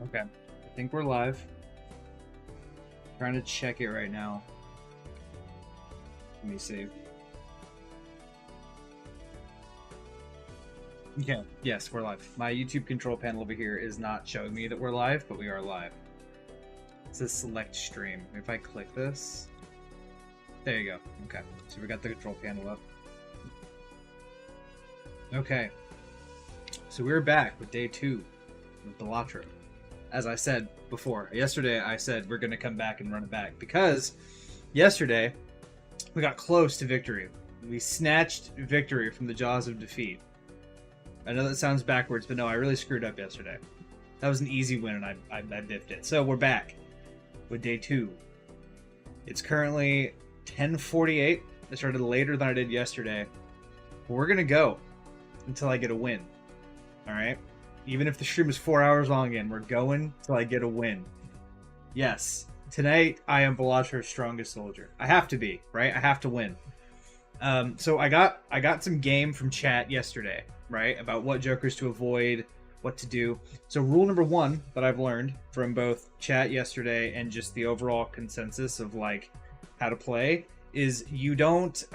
Okay, I think we're live. Trying to check it right now. Let me see. Okay, yes, we're live. My YouTube control panel over here is not showing me that we're live, but we are live. It says select stream. If I click this, there you go. Okay, so we got the control panel up. Okay, so we're back with day 2 of Balatro. As I said before, yesterday I said we're going to come back and run it back because yesterday we got close to victory. We snatched victory from the jaws of defeat. I know that sounds backwards, but no, I really screwed up yesterday. That was an easy win, and I biffed it. So we're back with day 2. It's currently 10:48. I started later than I did yesterday. But we're going to go until I get a win. Alright? Even if the stream is 4 hours long again, we're going till I get a win. Yes. Tonight, I am Balatro's strongest soldier. I have to be, right? I have to win. So I got some game from chat yesterday, right? About what jokers to avoid, what to do. So rule number 1 that I've learned from both chat yesterday and just the overall consensus of like how to play is you don't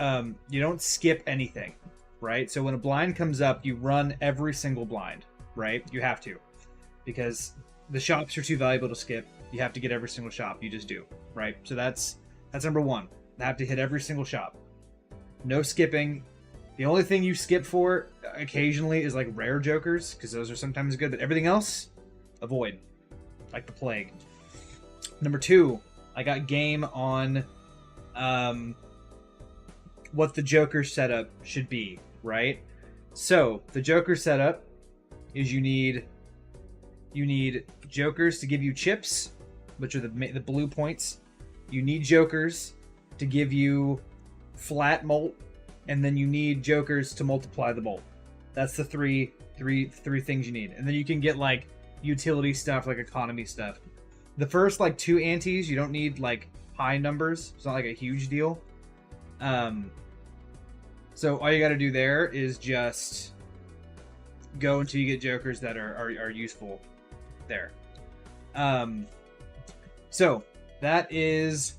skip anything, right? So when a blind comes up, you run every single blind. Right? You have to. Because the shops are too valuable to skip. You have to get every single shop. You just do. Right? So that's number 1. I have to hit every single shop. No skipping. The only thing you skip for occasionally is like rare jokers, because those are sometimes good, but everything else, avoid. Like the plague. Number 2, I got game on what the Joker setup should be, right? So, the Joker setup is you need jokers to give you chips, which are the blue points. You need jokers to give you flat molt, and then you need jokers to multiply the molt. That's the three things you need. And then you can get like utility stuff, like economy stuff. The first like 2 antes, you don't need like high numbers. It's not like a huge deal. So all you got to do there is just go until you get jokers that are useful there. So that is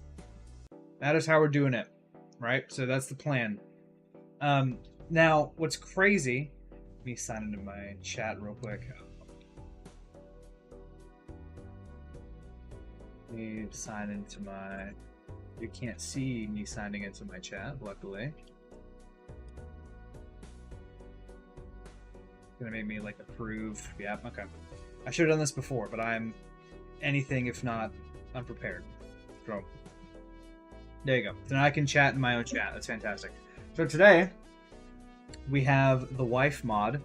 how we're doing it, right? So that's the plan. Now what's crazy, let me sign into my chat real quick. Let me sign into my, you can't see me signing into my chat, luckily. Gonna make me like approve. Yeah, okay. I should have done this before, but I'm anything if not unprepared. So there you go. So now I can chat in my own chat. That's fantastic. So today we have the wife mod.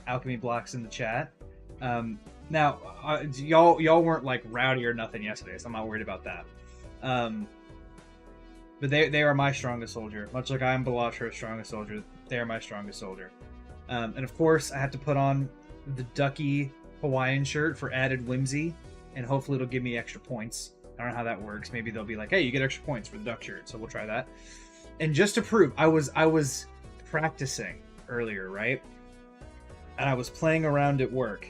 Alchemy Blocks in the chat. Now y'all weren't like rowdy or nothing yesterday, so I'm not worried about that. But they are my strongest soldier. Much like I am Balatro's strongest soldier, they are my strongest soldier. And of course, I have to put on the Ducky Hawaiian shirt for added whimsy, and hopefully it'll give me extra points. I don't know how that works. Maybe they'll be like, hey, you get extra points for the duck shirt, so we'll try that. And just to prove, I was practicing earlier, right? And I was playing around at work.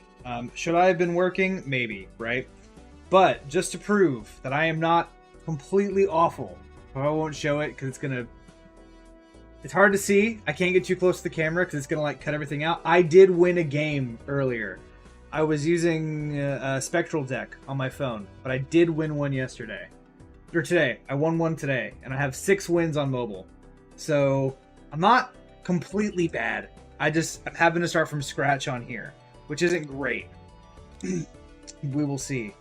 Should I have been working? Maybe, right? But just to prove that I am not completely awful, I won't show it because it's hard to see. I can't get too close to the camera because it's going to like cut everything out. I did win a game earlier. I was using a Spectral deck on my phone, but I did win one yesterday. Or today. I won one today, and I have 6 wins on mobile. So, I'm not completely bad. I'm having to start from scratch on here, which isn't great. We will see.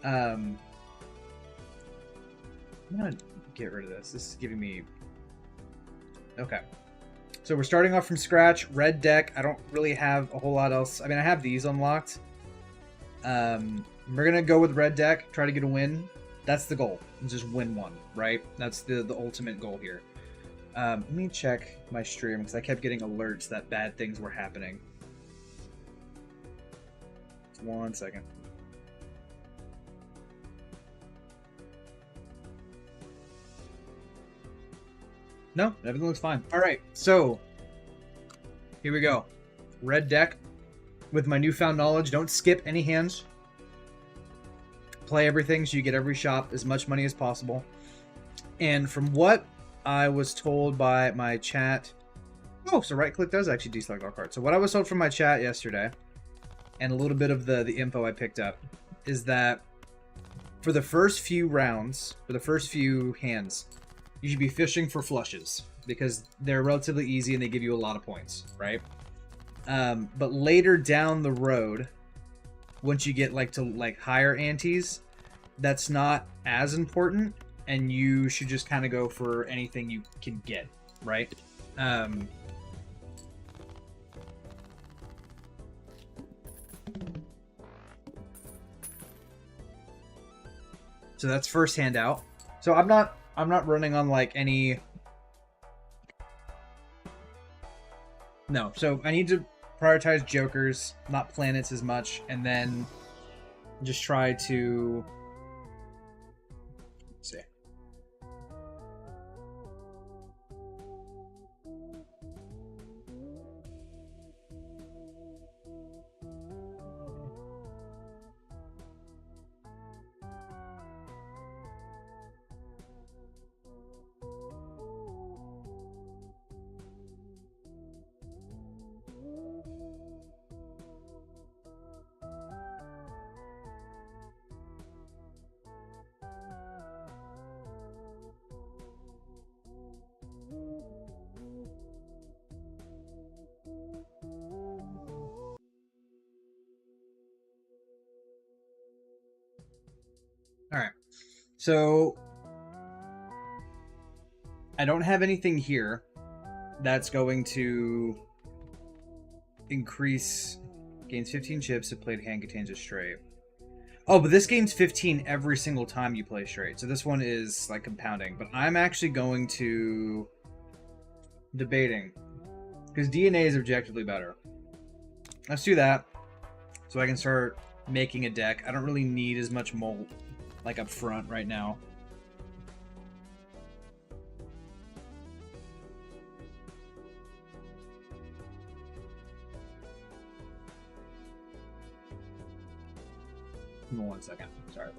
I'm going to get rid of this. This is giving me... Okay. So we're starting off from scratch. Red deck. I don't really have a whole lot else. I mean, I have these unlocked. We're going to go with red deck. Try to get a win. That's the goal. Just win one, right? That's the ultimate goal here. Let me check my stream because I kept getting alerts that bad things were happening. Just 1 second. No, everything looks fine. All right, so here we go. Red deck. with my newfound knowledge, don't skip any hands. Play everything so you get every shop, as much money as possible. And from what I was told by my chat... Oh, so right click does actually deselect all cards. So what I was told from my chat yesterday, and a little bit of the info I picked up, is that for the first few rounds, for the first few hands, you should be fishing for flushes, because they're relatively easy and they give you a lot of points, right? But later down the road, once you get to higher antes, that's not as important, and you should just kind of go for anything you can get, right? So that's first hand out. So I'm not running on any... No, so I need to prioritize jokers, not planets as much, and then just try to... Let's see. Alright, so I don't have anything here that's going to increase... Gains 15 chips if played hand contains a straight. Oh, but this gains 15 every single time you play straight. So this one is compounding. But I'm actually going to... Debating. Because DNA is objectively better. Let's do that. So I can start making a deck. I don't really need as much mold up front right now. Give me 1 second. Sorry.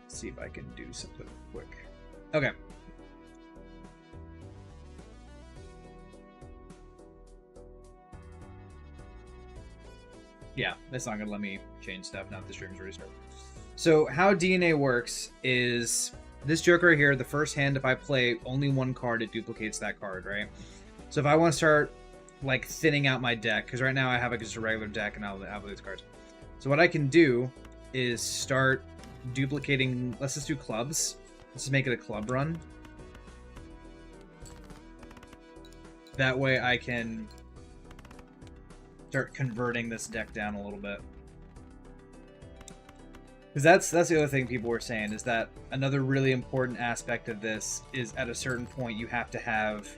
Let's see if I can do something quick. Okay. Yeah, that's not going to let me change stuff now that the stream's restarted. So how DNA works is this joker right here, the first hand, if I play only one card, it duplicates that card, right? So if I want to start thinning out my deck, because right now I have just a regular deck and I'll have these cards. So what I can do is start duplicating, let's just do clubs. Let's just make it a club run. That way I can start converting this deck down a little bit. Because that's the other thing people were saying, is that another really important aspect of this is at a certain point you have to have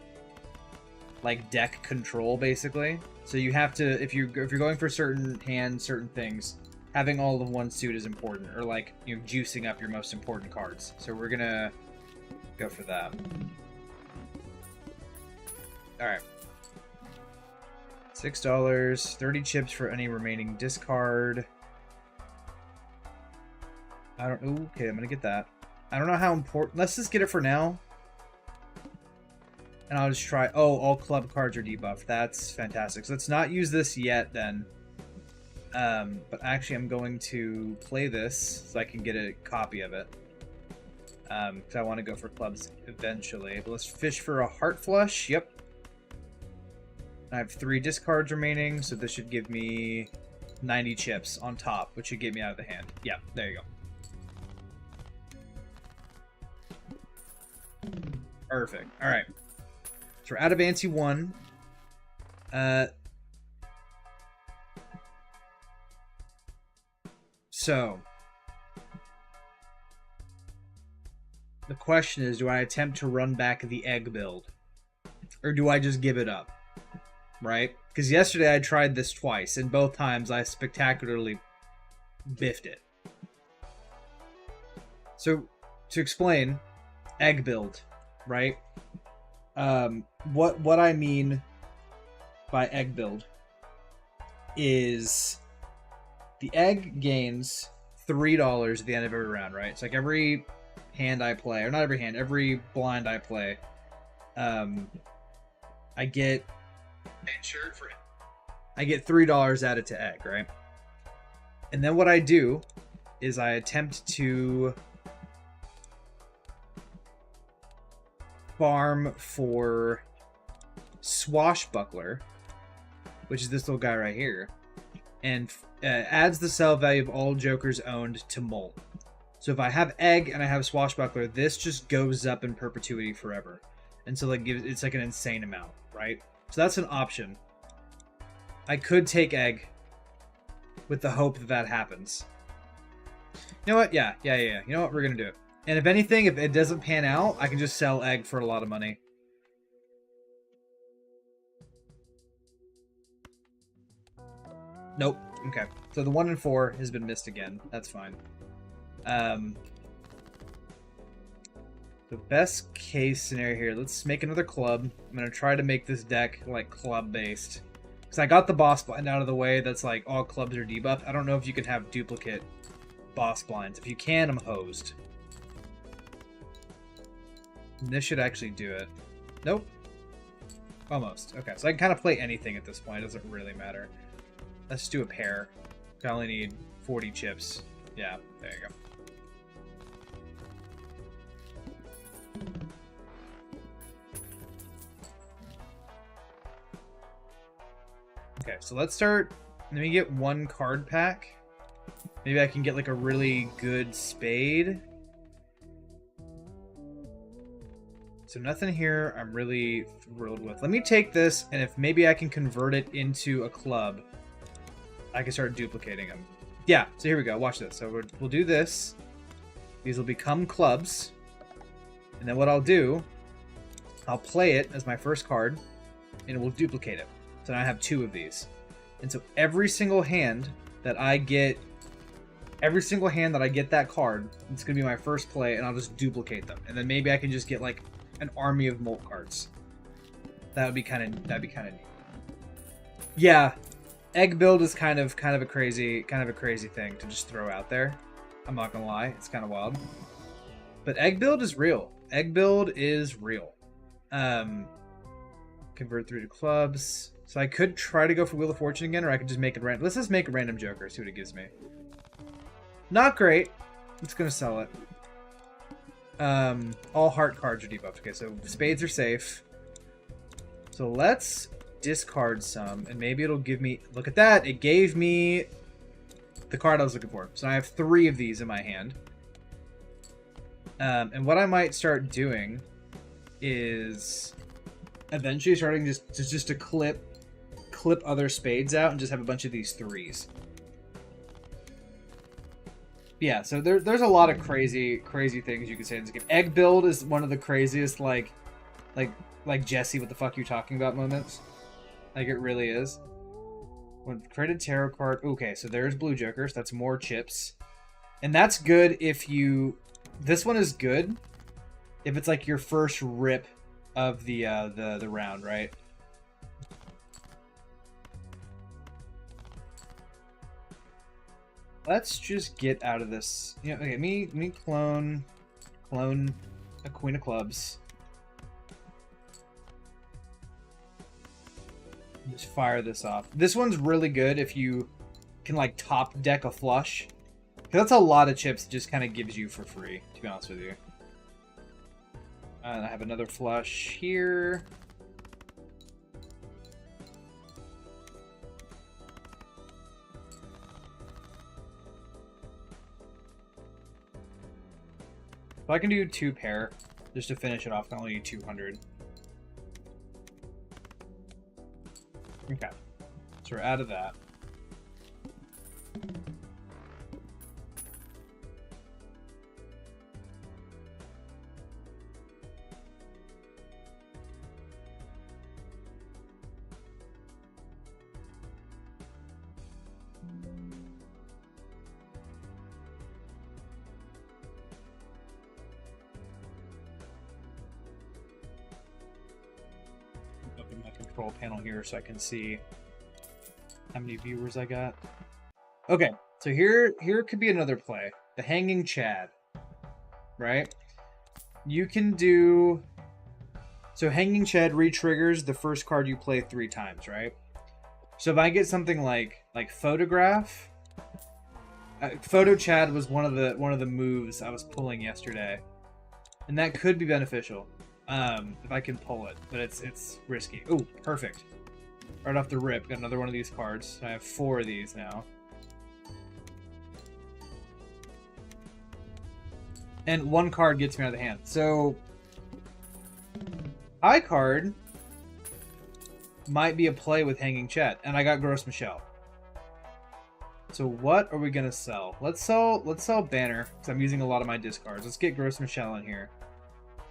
deck control, basically. So you have to, if you're going for certain hands, certain things, having all of one suit is important, or juicing up your most important cards. So we're gonna go for that. All right. $6, 30 chips for any remaining discard. I don't... Ooh, okay, I'm gonna get that. I don't know how important... Let's just get it for now. And I'll just try... Oh, all club cards are debuffed. That's fantastic. So let's not use this yet, then. But actually, I'm going to play this so I can get a copy of it. Because I want to go for clubs eventually. But let's fish for a Heart Flush. Yep. I have 3 discards remaining, so this should give me 90 chips on top, which should get me out of the hand. Yeah, there you go. Perfect. Alright. So we're out of ante 1. So the question is, do I attempt to run back the egg build? Or do I just give it up? Right? Because yesterday I tried this twice, and both times I spectacularly biffed it. So, to explain, egg build, right? What I mean by egg build is the egg gains $3 at the end of every round, right? It's like every hand I play, or not every hand, every blind I play, I get $3 added to egg, right? And then what I do is I attempt to farm for Swashbuckler, which is this little guy right here, and adds the sell value of all jokers owned to Molt. So if I have egg and I have Swashbuckler, this just goes up in perpetuity forever. And so like it's like an insane amount, right? So that's an option. I could take egg with the hope that that happens. You know what? Yeah. You know what? We're going to do it. And if anything, if it doesn't pan out, I can just sell egg for a lot of money. Nope. Okay. So the 1 and 4 has been missed again. That's fine. The best case scenario here, let's make another club. I'm going to try to make this deck like club based. Because I got the boss blind out of the way that's like all clubs are debuffed. I don't know if you can have duplicate boss blinds. If you can, I'm hosed. And this should actually do it. Nope. Almost. Okay, so I can kind of play anything at this point. It doesn't really matter. Let's do a pair. I only need 40 chips. Yeah, there you go. Okay, so let's start. Let me get one card pack. Maybe I can get like a really good spade. So nothing here I'm really thrilled with. Let me take this, and if maybe I can convert it into a club, I can start duplicating them. Yeah, so here we go. Watch this. So we'll do this. These will become clubs. And then what I'll do, I'll play it as my first card, and it will duplicate it. So now I have 2 of these. And so every single hand that I get that card, it's going to be my first play, and I'll just duplicate them. And then maybe I can just get like an army of Molt cards. That'd be kind of neat. Yeah, egg build is kind of a crazy thing to just throw out there. I'm not gonna lie, it's kind of wild. But egg build is real. Egg build is real. Convert 3 to clubs. So I could try to go for Wheel of Fortune again, or I could just make it random. Let's just make a random joker, see what it gives me. Not great. It's gonna sell it. All heart cards are debuffed. Okay, so spades are safe. So let's discard some, and maybe it'll give me... Look at that! It gave me the card I was looking for. So I have 3 of these in my hand. And what I might start doing is eventually starting just to clip other spades out and just have a bunch of these 3s. Yeah, so there's a lot of crazy things you can say in this game. Egg build is one of the craziest, like Jesse, what the fuck you talking about moments. Like, it really is. When created tarot card... Okay, so there's blue jokers. That's more chips. And that's good if you... This one is good if it's like your first rip of the round, right? Let's just get out of this. You know, okay, me clone a queen of clubs. Just fire this off. This one's really good if you can like top deck a flush. Because that's a lot of chips it just kind of gives you for free, to be honest with you. And I have another flush here. So I can do 2 pair just to finish it off. I only need 200. Okay, so we're out of that. Open my control panel here so I can see how many viewers I got. Okay, so here could be another play. The Hanging Chad. Right? You can do... So Hanging Chad re-triggers the first card you play 3 times, right? So if I get something like Photograph... Photo Chad was one of the moves I was pulling yesterday. And that could be beneficial. If I can pull it. But it's risky. Ooh, perfect. Right off the rip, got another one of these cards. I have 4 of these now. And 1 card gets me out of the hand. So, high card might be a play with Hanging Chet. And I got Gross Michelle. So what are we gonna sell? Let's sell Banner, because I'm using a lot of my discards. Let's get Gross Michelle in here.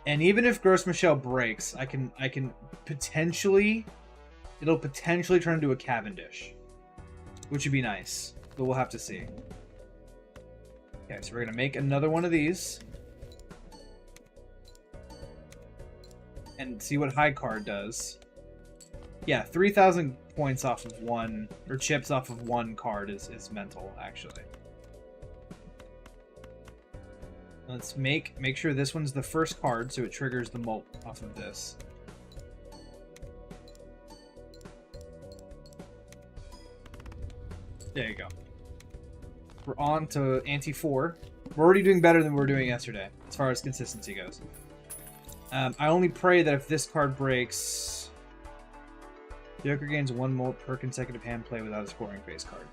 And even if Gross Michelle breaks, I can potentially... It'll potentially turn into a Cavendish. Which would be nice. But we'll have to see. Okay, so we're going to make another one of these. And see what high card does. Yeah, 3,000 points off of 1, or chips off of 1 card is mental, actually. Let's make sure this one's the first card, so it triggers the molt off of this. There you go. We're on to ante 4. We're already doing better than we were doing yesterday, as far as consistency goes. I only pray that if this card breaks, the Joker gains 1 molt per consecutive hand play without a scoring phase card.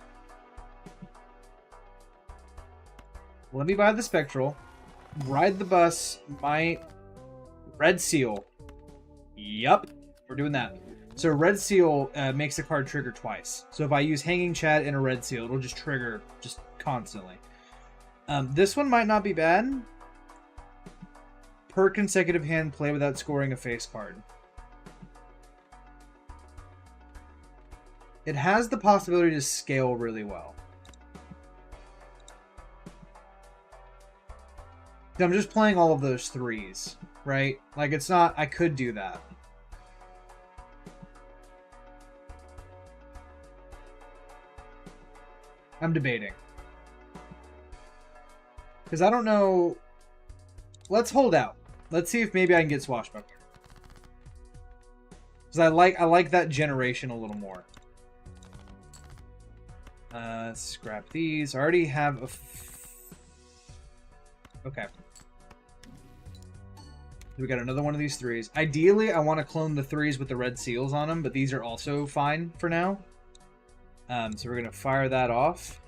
Let me buy the Spectral. Ride the bus. My Red Seal. Yup. We're doing that. So Red Seal makes the card trigger twice. So if I use Hanging Chad and a Red Seal, it'll just trigger just constantly. This one might not be bad. Per consecutive hand play without scoring a face card. It has the possibility to scale really well. I'm just playing all of those 3s, right? Like, it's not... I could do that. I'm debating. Because I don't know... Let's hold out. Let's see if maybe I can get Swashbuckler. Because I like that generation a little more. Scrap these. I already have a... Okay. We got another one of these 3s. Ideally, I want to clone the 3s with the red seals on them, but these are also fine for now. So we're going to fire that off.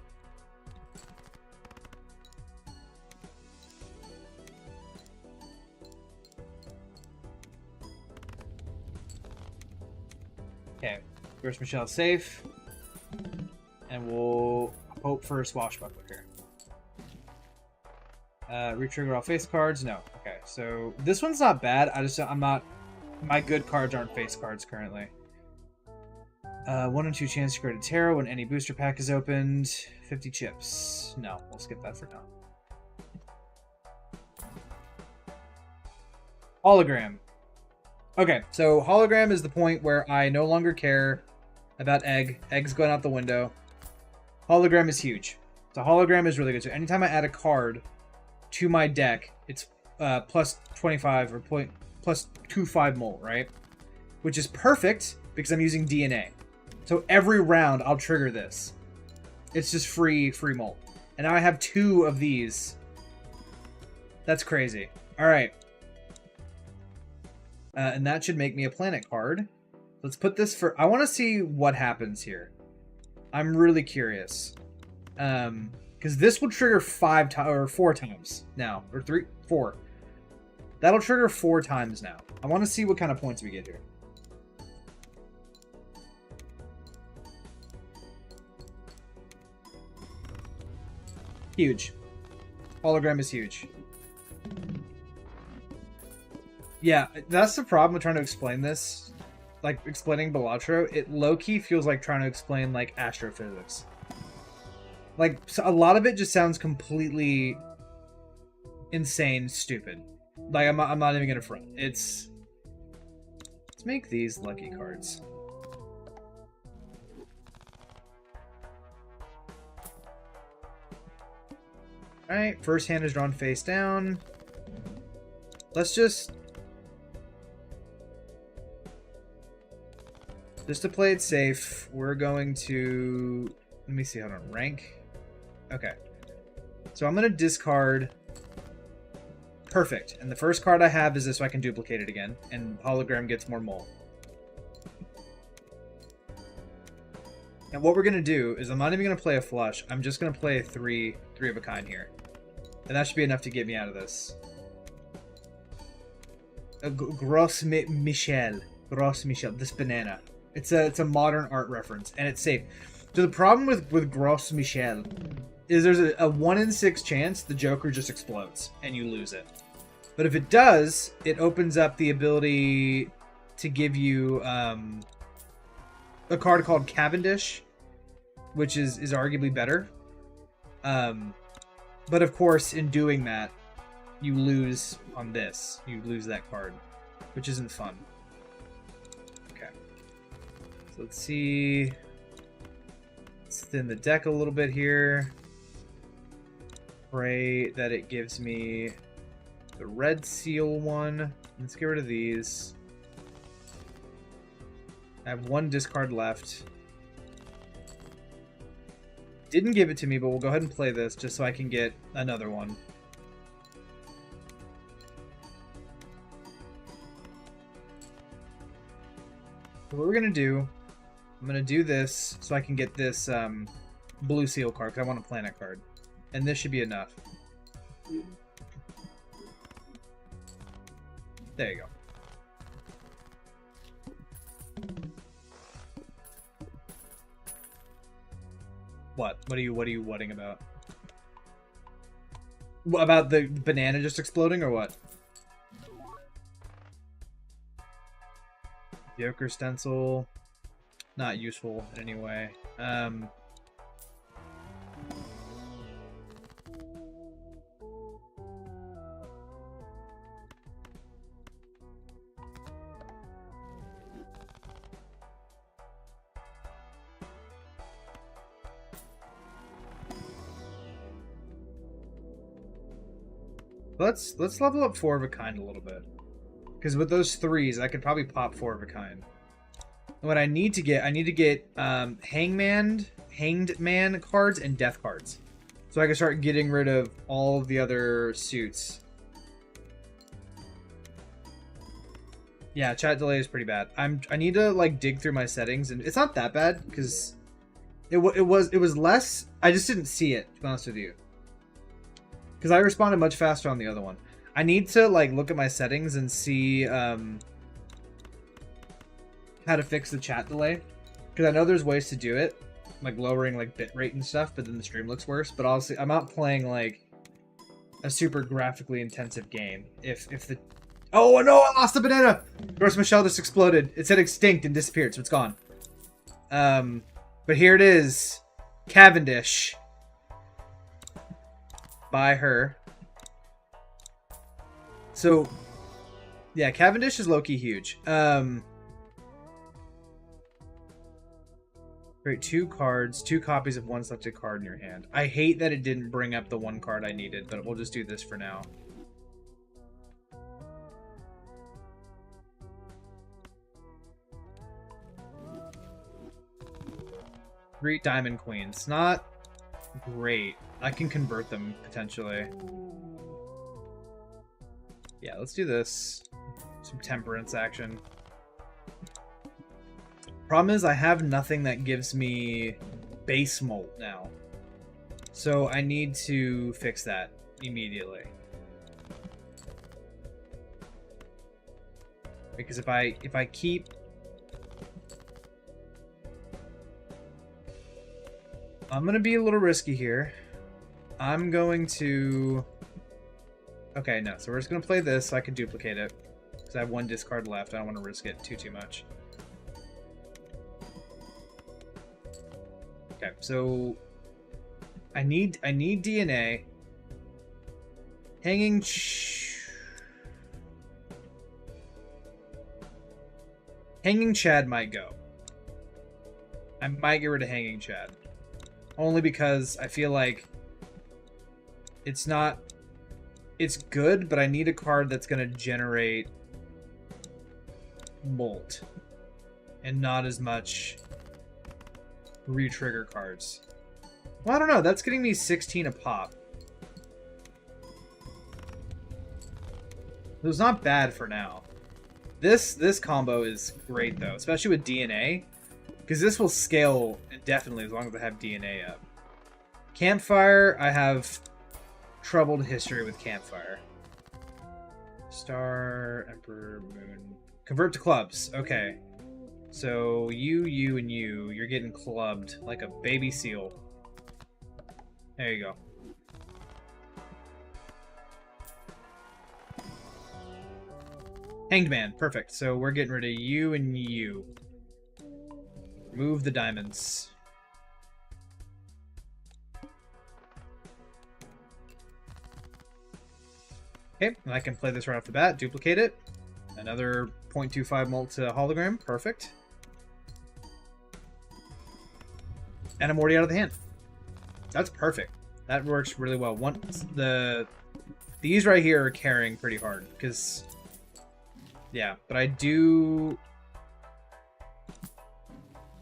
Okay. Gross Michelle safe. And we'll hope for a Swashbuckler here. Retrigger all face cards? No. Okay, so this one's not bad. I'm not... My good cards aren't face cards currently. 1 in 2 chance to create a tarot when any booster pack is opened. 50 chips. No, we'll skip that for now. Hologram. Okay, so hologram is the point where I no longer care about egg. Egg's going out the window. Hologram is huge. So hologram is really good. So anytime I add a card to my deck, it's plus 25 or plus 25 molt, right? Which is perfect because I'm using DNA. So every round I'll trigger this. It's just free molt. And now I have 2 of these. That's crazy. All right. And that should make me a planet card. Let's put this for... I want to see what happens here. I'm really curious. Because this will trigger 4 times now. Or 4. That'll trigger 4 times now. I want to see what kind of points we get here. Huge. Hologram is huge. Yeah, that's the problem with trying to explain this. Like, explaining Balatro. It low-key feels like trying to explain, like, astrophysics. Like, so a lot of it just sounds completely insane stupid. Like, I'm not even gonna front. Let's make these lucky cards. Alright, first hand is drawn face down. Let's just to play it safe, we're going to... Let me see, hold on. Rank. Okay. So I'm going to discard... Perfect. And the first card I have is this, so I can duplicate it again. And hologram gets more mole. And what we're going to do is I'm not even going to play a flush. I'm just going to play a three of a kind here. And that should be enough to get me out of this. Gros Michel. Gros Michel. This banana. It's a modern art reference. And it's safe. So the problem with Gros Michel is there's a 1 in 6 chance the Joker just explodes and you lose it. But if it does, it opens up the ability to give you a card called Cavendish, which is arguably better. But of course, in doing that, you lose on this. You lose that card, which isn't fun. Okay. So let's see. Let's thin the deck a little bit here. Pray that it gives me the red seal one. Let's get rid of these. I have 1 discard left. Didn't give it to me, but we'll go ahead and play this just so I can get another one. So what we're going to do, I'm going to do this so I can get this blue seal card because I want a planet card. And this should be enough. There you go. What? What are you whatting about? What, about the banana just exploding or what? Joker stencil. Not useful in any way. Let's level up 4 of a kind a little bit. Because with those 3s, I could probably pop 4 of a kind. And what I need to get Hanged Man cards and Death cards. So I can start getting rid of all of the other suits. Yeah, chat delay is pretty bad. I need to like dig through my settings, and it's not that bad because it was less. I just didn't see it, to be honest with you. Because I responded much faster on the other one. I need to like look at my settings and see how to fix the chat delay. Because I know there's ways to do it, like lowering like bitrate and stuff, but then the stream looks worse. But honestly, I'm not playing like a super graphically intensive game. If the... Oh no, I lost the banana! Gross Michelle just exploded. It said extinct and disappeared, so it's gone. But here it is. Cavendish. By her. So, yeah, Cavendish is low-key huge. Create 2 cards, 2 copies of 1 selected card in your hand. I hate that it didn't bring up the 1 card I needed, but we'll just do this for now. Great Diamond Queens. Not great. I can convert them, potentially. Yeah, let's do this. Some Temperance action. Problem is, I have nothing that gives me base molt now. So I need to fix that immediately. Because if I keep... I'm going to be a little risky here. I'm going to... Okay, no. So we're just going to play this so I can duplicate it. Because I have 1 discard left. I don't want to risk it too much. Okay, so... I need DNA. Hanging... Hanging Chad might go. I might get rid of Hanging Chad. Only because I feel like It's not... It's good, but I need a card that's going to generate Molt. And not as much re-trigger cards. Well, I don't know. That's getting me 16 a pop. It was not bad for now. This combo is great, though. Especially with DNA. Because this will scale indefinitely as long as I have DNA up. Campfire, I have troubled history with Campfire. Star, Emperor, Moon. Convert to clubs. Okay. So, you, and you. You're getting clubbed like a baby seal. There you go. Hanged Man. Perfect. So, we're getting rid of you and you. Remove the diamonds. Okay, and I can play this right off the bat. Duplicate it. Another 0.25 Molt to hologram. Perfect. And I'm already out of the hand. That's perfect. That works really well. These right here are carrying pretty hard because, yeah. But I do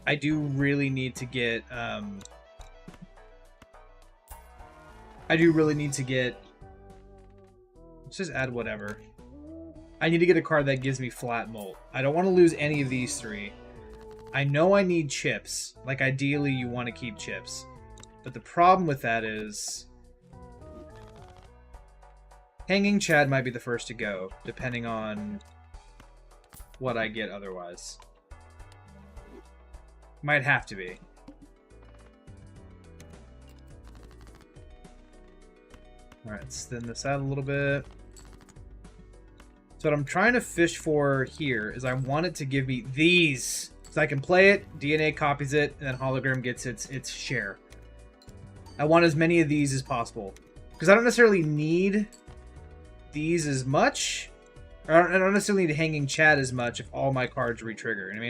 really need to get. Let's just add whatever. I need to get a card that gives me flat Molt. I don't want to lose any of these three. I know I need chips. Like, ideally, you want to keep chips. But the problem with that is... Hanging Chad might be the first to go, depending on what I get otherwise. Might have to be. Alright, let's thin this out a little bit. So what I'm trying to fish for here is I want it to give me these. So I can play it, DNA copies it, and then hologram gets its share. I want as many of these as possible. Because I don't necessarily need these as much. Or I don't necessarily need Hanging Chad as much if all my cards re-trigger, you know what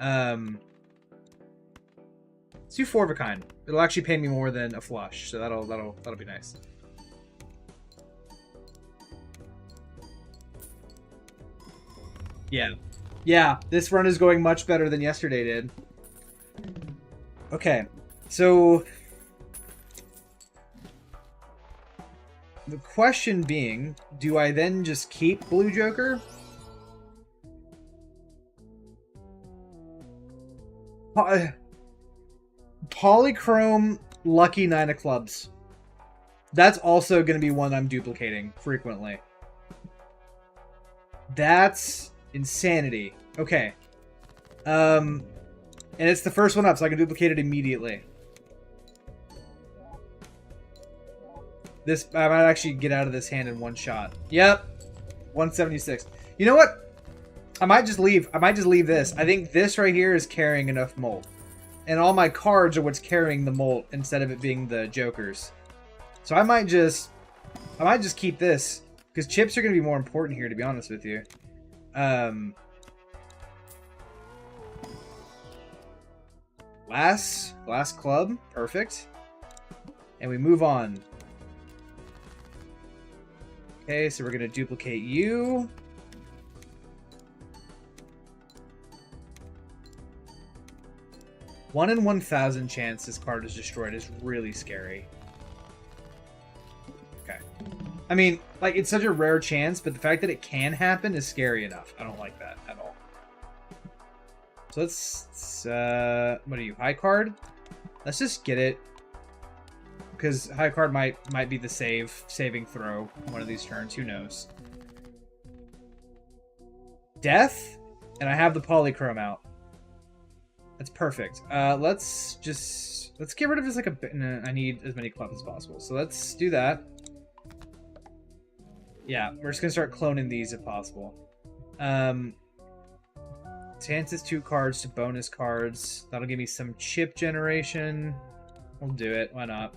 I mean? Let's do 4 of a kind. It'll actually pay me more than a flush, so that'll be nice. Yeah. Yeah, this run is going much better than yesterday did. Okay, so... The question being, do I then just keep Blue Joker? Polychrome Lucky 9 of Clubs. That's also going to be one I'm duplicating frequently. That's insanity. Okay. And it's the first one up, so I can duplicate it immediately. This, I might actually get out of this hand in one shot. Yep. 176. You know what? I might just leave this. I think this right here is carrying enough Molt. And all my cards are what's carrying the Molt instead of it being the Jokers. So I might just keep this. Because chips are going to be more important here, to be honest with you. Last club. Perfect. And we move on. Okay, so we're going to duplicate you. One in 1,000 chance this card is destroyed is really scary. Okay. I mean, like, it's such a rare chance, but the fact that it can happen is scary enough. I don't like that at all. So let's what are you, high card? Let's just get it. Because high card might be the saving throw one of these turns. Who knows? Death, and I have the polychrome out. That's perfect. Let's get rid of just like a bit. No, I need as many clubs as possible. So let's do that. Yeah, we're just gonna start cloning these if possible. Chances 2 cards to bonus cards. That'll give me some chip generation. We'll do it. Why not?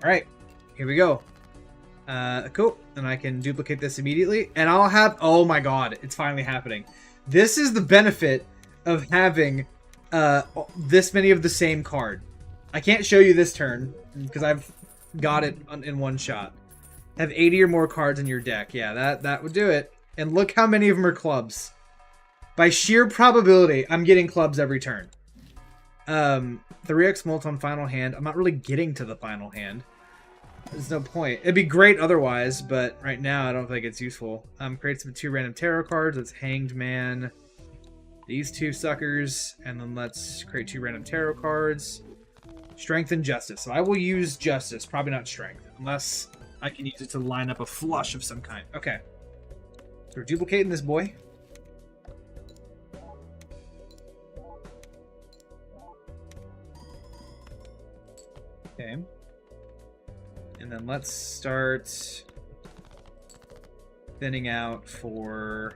Alright, here we go. Cool. And I can duplicate this immediately. And I'll have... Oh my god, it's finally happening. This is the benefit of having this many of the same card. I can't show you this turn because I've got it in one shot. Have 80 or more cards in your deck. Yeah, that would do it. And look how many of them are clubs. By sheer probability, I'm getting clubs every turn. 3x Molt on final hand. I'm not really getting to the final hand. There's no point. It'd be great otherwise, but right now I don't think it's useful. Create some 2 random tarot cards. It's Hanged Man. These 2 suckers. And then let's create 2 random tarot cards. Strength and Justice. So I will use Justice. Probably not Strength. Unless I can use it to line up a flush of some kind. Okay. So we're duplicating this boy. Okay. And then let's start thinning out for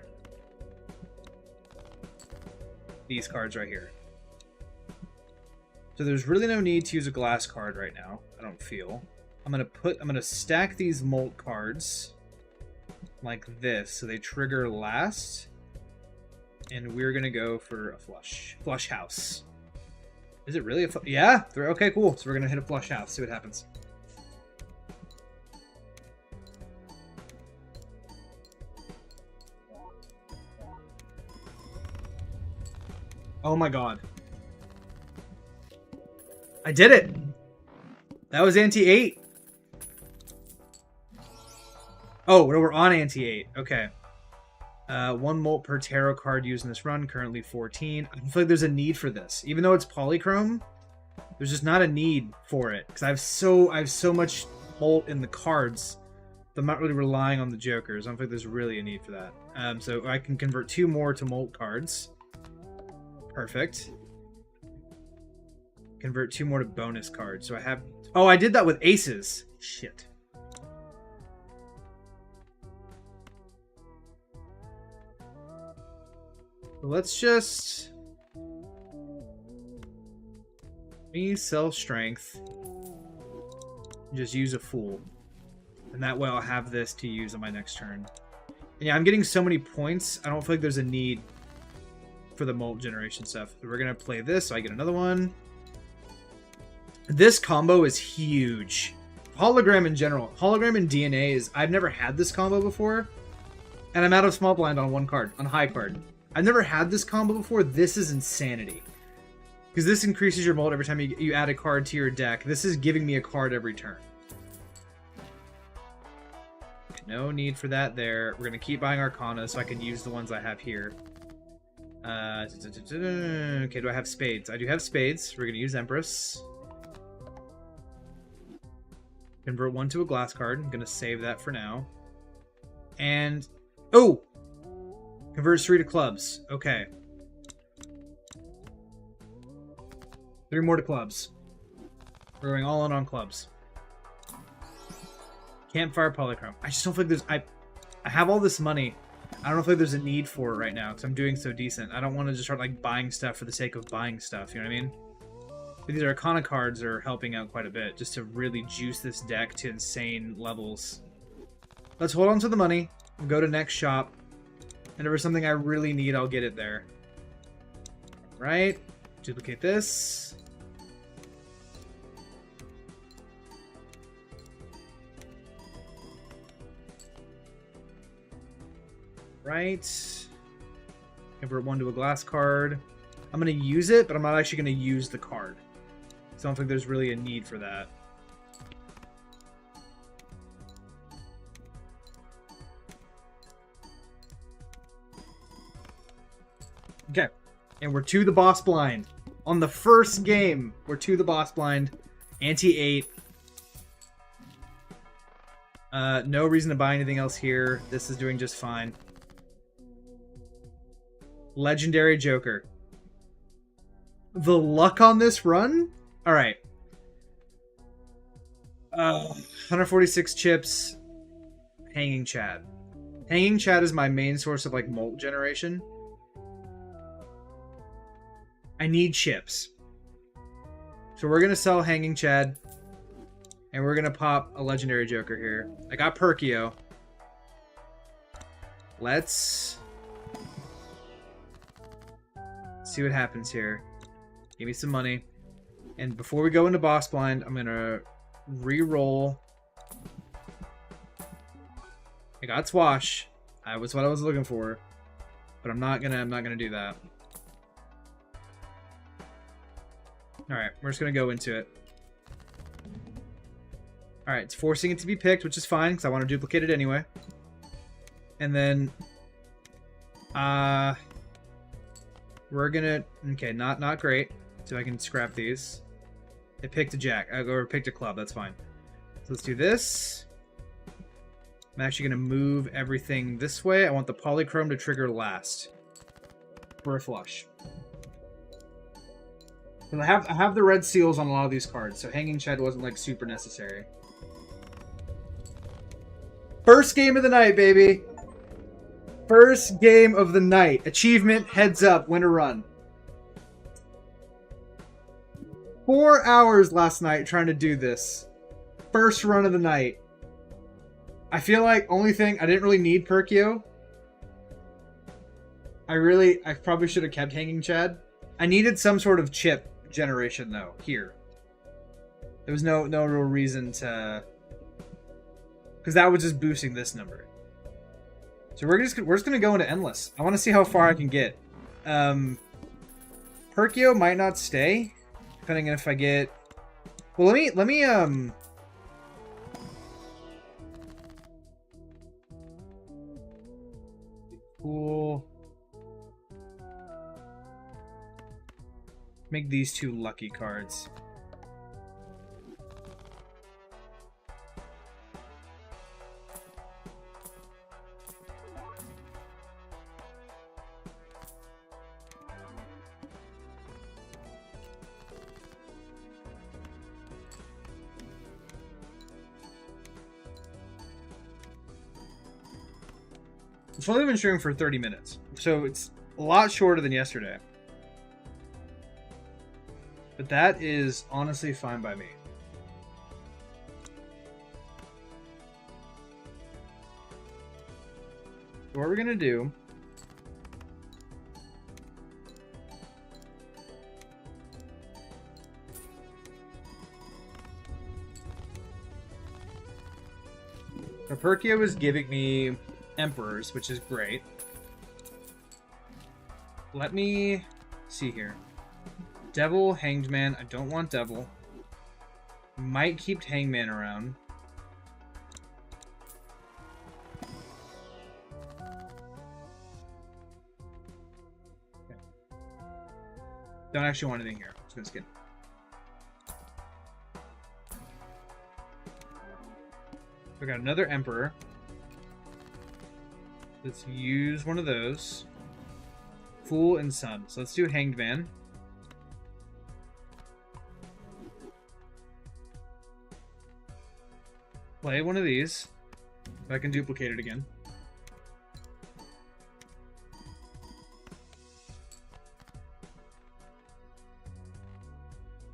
these cards right here. So there's really no need to use a glass card right now, I don't feel. I'm gonna stack these Molt cards like this so they trigger last. And we're gonna go for a flush. Flush house. Is it really a flush? Yeah? Okay, cool. So we're gonna hit a flush house, see what happens. Oh my god. I did it! That was ante-8. Oh, no, we're on ante-8. Okay. 1 Molt per tarot card used in this run. Currently 14. I feel like there's a need for this. Even though it's polychrome, there's just not a need for it. Because I have so much Molt in the cards that I'm not really relying on the jokers. I don't think there's really a need for that. So I can convert 2 more to Molt cards. Perfect. Convert 2 more to bonus cards. So I have... Oh, I did that with aces. Shit. Let's just... me sell strength. Just use a fool. And that way I'll have this to use on my next turn. And yeah, I'm getting so many points. I don't feel like there's a need for the Molt generation stuff. So we're going to play this so I get another one. This combo is huge. Hologram in general. Hologram and DNA is... I've never had this combo before. And I'm out of small blind on 1 card. On high card. I've never had this combo before. This is insanity. Because this increases your Molt every time you add a card to your deck. This is giving me a card every turn. No need for that there. We're going to keep buying Arcana so I can use the ones I have here. Okay, do I have spades? I do have spades. We're going to use Empress. Convert 1 to a glass card. I'm going to save that for now. And... oh! Converts 3 to clubs. Okay. 3 more to clubs. We're going all in on clubs. Campfire Polychrome. I just don't feel like there's... I have all this money. I don't feel like there's a need for it right now because I'm doing so decent. I don't want to just start like buying stuff for the sake of buying stuff. You know what I mean? But these Arcana cards are helping out quite a bit just to really juice this deck to insane levels. Let's hold on to the money. Go to next shop. And if there's something I really need, I'll get it there. Right? Duplicate this. Right. Convert 1 to a glass card. I'm going to use it, but I'm not actually going to use the card. So I don't think there's really a need for that. Okay. And we're to the boss blind. On the first game, we're to the boss blind. Ante-8. No reason to buy anything else here. This is doing just fine. Legendary Joker. The luck on this run? Alright. 146 chips. Hanging Chad. Hanging Chad is my main source of like Molt generation. I need chips. So we're going to sell Hanging Chad. And we're going to pop a Legendary Joker here. I got Perkio. Let's see what happens here. Give me some money. And before we go into boss blind, I'm gonna re-roll. I got swash. That was what I was looking for. But I'm not gonna do that. Alright, we're just gonna go into it. Alright, it's forcing it to be picked, which is fine, because I want to duplicate it anyway. And then we're gonna okay, not great. So I can scrap these. It picked a jack, or picked a club, that's fine. So let's do this. I'm actually gonna move everything this way. I want the polychrome to trigger last. For a flush. And I have the red seals on a lot of these cards, so Hanging Shed wasn't like super necessary. First game of the night, baby. First game of the night. Achievement, heads up, win a run. 4 hours last night trying to do this. First run of the night. I feel like only thing, I didn't really need Perkio. I probably should have kept Hanging Chad. I needed some sort of chip generation though, here. There was no real reason to, because that was just boosting this number. So we're just gonna go into endless. I want to see how far I can get. Perkio might not stay, depending on if I get. Well, let me cool. Make these 2 lucky cards. It's only been streaming for 30 minutes, so it's a lot shorter than yesterday. But that is honestly fine by me. So what we're gonna do Perkio is giving me Emperors, which is great. Let me see here. Devil, Hanged Man. I don't want Devil. Might keep Hangman around. Okay. Don't actually want anything here. I'm just gonna skip. We got another Emperor. Let's use one of those. Fool and Sun. So let's do Hanged Man. Play one of these. So I can duplicate it again.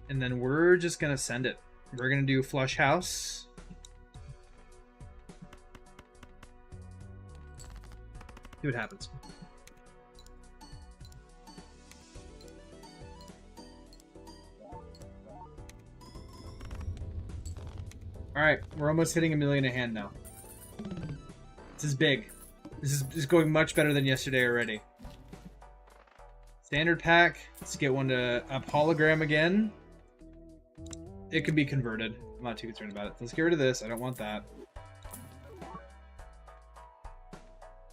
And then we're just gonna send it. We're gonna do Flush House. See what happens. Alright, we're almost hitting 1 million a hand now. This is big. This is going much better than yesterday already. Standard pack. Let's get one to a hologram again. It could be converted. I'm not too concerned about it. Let's get rid of this. I don't want that.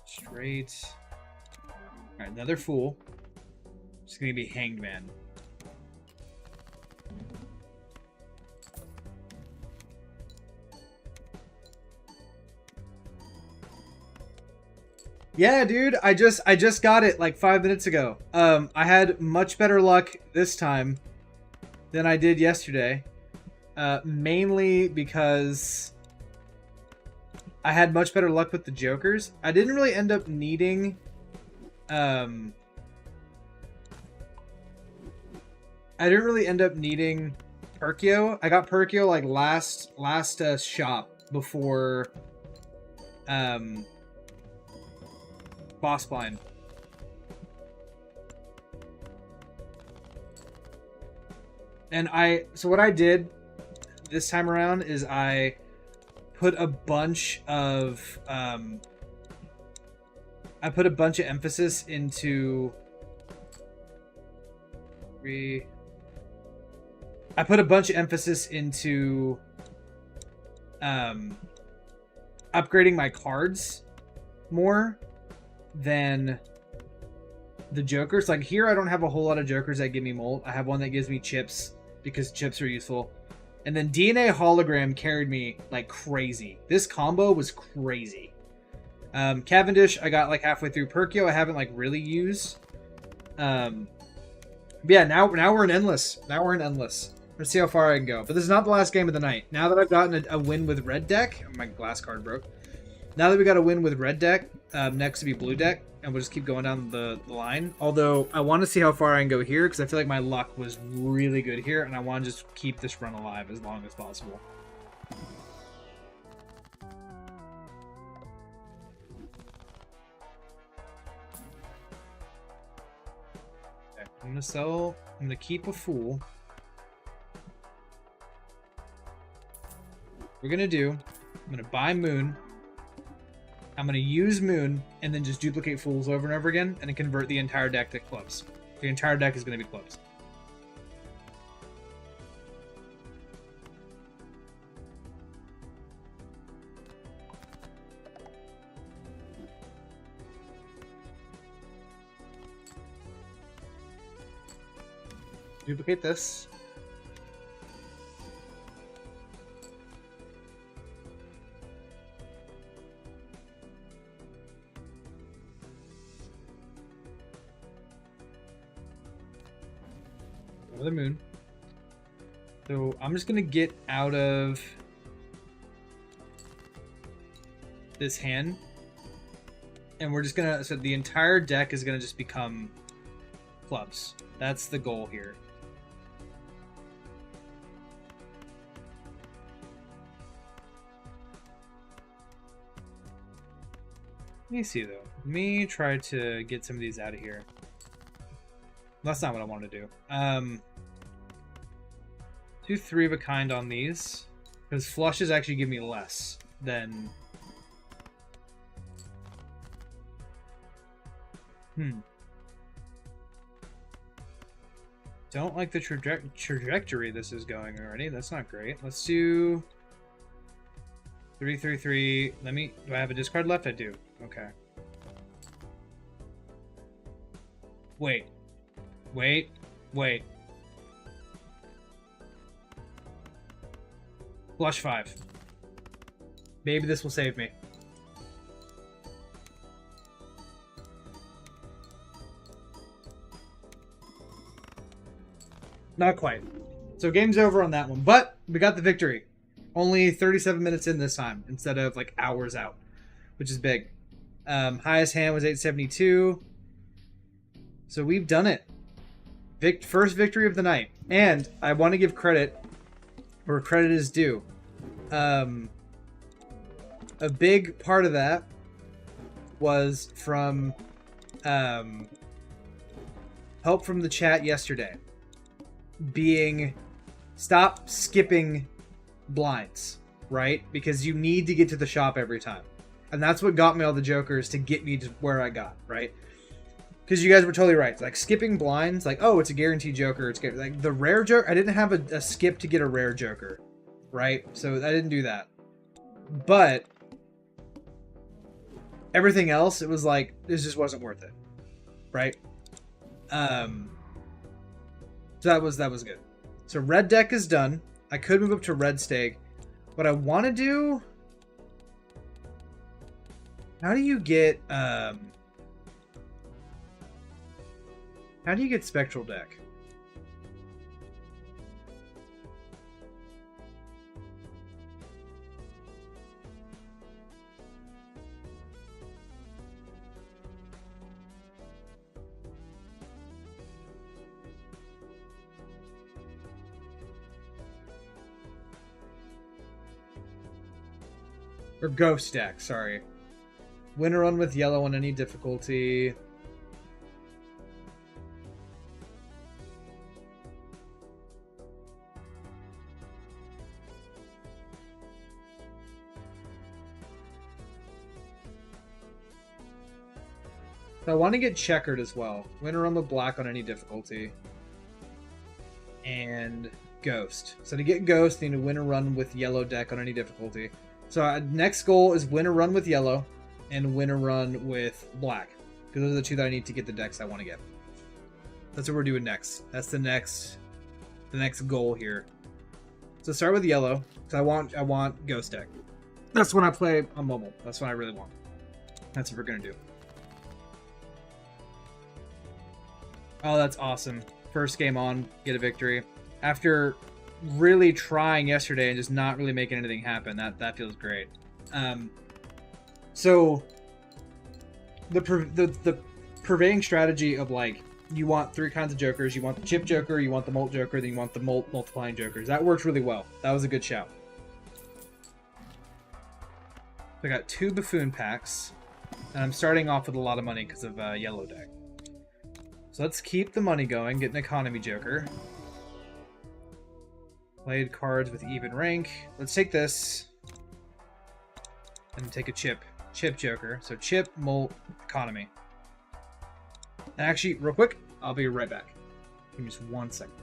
Straight. Alright, another Fool. It's gonna be Hanged Man. Yeah, dude, I just got it like 5 minutes ago. I had much better luck this time than I did yesterday. Mainly because I had much better luck with the Jokers. I didn't really end up needing Perkio. I got Perkio like last shop before boss blind. And so what I did this time around is I put a bunch of emphasis into upgrading my cards more than the jokers. Like here I don't have a whole lot of jokers that give me molt. I have one that gives me chips because chips are useful. And then DNA hologram carried me like crazy. This combo was crazy. Cavendish I got like halfway through. Perkio I haven't like really used. Yeah, now we're in endless. Let's see how far I can go. But this is not the last game of the night. Now that I've gotten a win with red deck, my glass card broke. Now that we got a win with red deck, next to be blue deck, and we'll just keep going down the line. Although I want to see how far I can go here because I feel like my luck was really good here, and I want to just keep this run alive as long as possible. Okay, I'm gonna keep a fool. We're gonna do, I'm gonna buy Moon. I'm gonna use Moon and then just duplicate Fools over and over again and then convert the entire deck to clubs. The entire deck is gonna be clubs. Duplicate this. The Moon. So I'm just gonna get out of this hand, and we're just gonna, so the entire deck is gonna just become clubs. That's the goal here. Let me see though. Let me try to get some of these out of here. That's not what I want to do. Do 3 of a kind on these, because flushes actually give me less than. Don't like the trajectory this is going already. That's not great. Let's do 3, 3, 3. Let me. Do I have a discard left? I do. Okay. Wait. Flush 5. Maybe this will save me. Not quite. So game's over on that one, but we got the victory. Only 37 minutes in this time instead of like hours out, which is big. Highest hand was 872. So we've done it. First victory of the night. And I want to give credit where credit is due. A big part of that was from help from the chat yesterday. Being, stop skipping blinds, right? Because you need to get to the shop every time. And that's what got me all the jokers to get me to where I got, right? Because you guys were totally right. Like skipping blinds, like, oh, it's a guaranteed joker. It's like the rare joker. I didn't have a skip to get a rare joker, right? So I didn't do that. But everything else, it was like, this just wasn't worth it, right? So that was good. So red deck is done. I could move up to red stake. What I want to do, how do you get spectral deck? Or ghost deck, sorry. Win a run with yellow on any difficulty. So I want to get checkered as well. Win a run with black on any difficulty. And ghost. So to get ghost, I need to win a run with yellow deck on any difficulty. So next goal is win a run with yellow and win a run with black. Because those are the two that I need to get the decks I want to get. That's what we're doing next. That's the next goal here. So start with yellow. So I want ghost deck. That's when I play on mobile. That's what I really want. That's what we're gonna do. Oh, that's awesome. First game on, get a victory. After really trying yesterday and just not really making anything happen, that feels great. So the pervading strategy of like, you want three kinds of jokers. You want the chip joker, you want the molt joker, then you want the multiplying jokers. That worked really well. That was a good shout. So I got 2 buffoon packs, and I'm starting off with a lot of money because of yellow deck. So let's keep the money going, get an economy joker. Played cards with even rank. Let's take this and take a chip joker. So chip, molt, economy. And actually, real quick, I'll be right back. Give me just 1 second.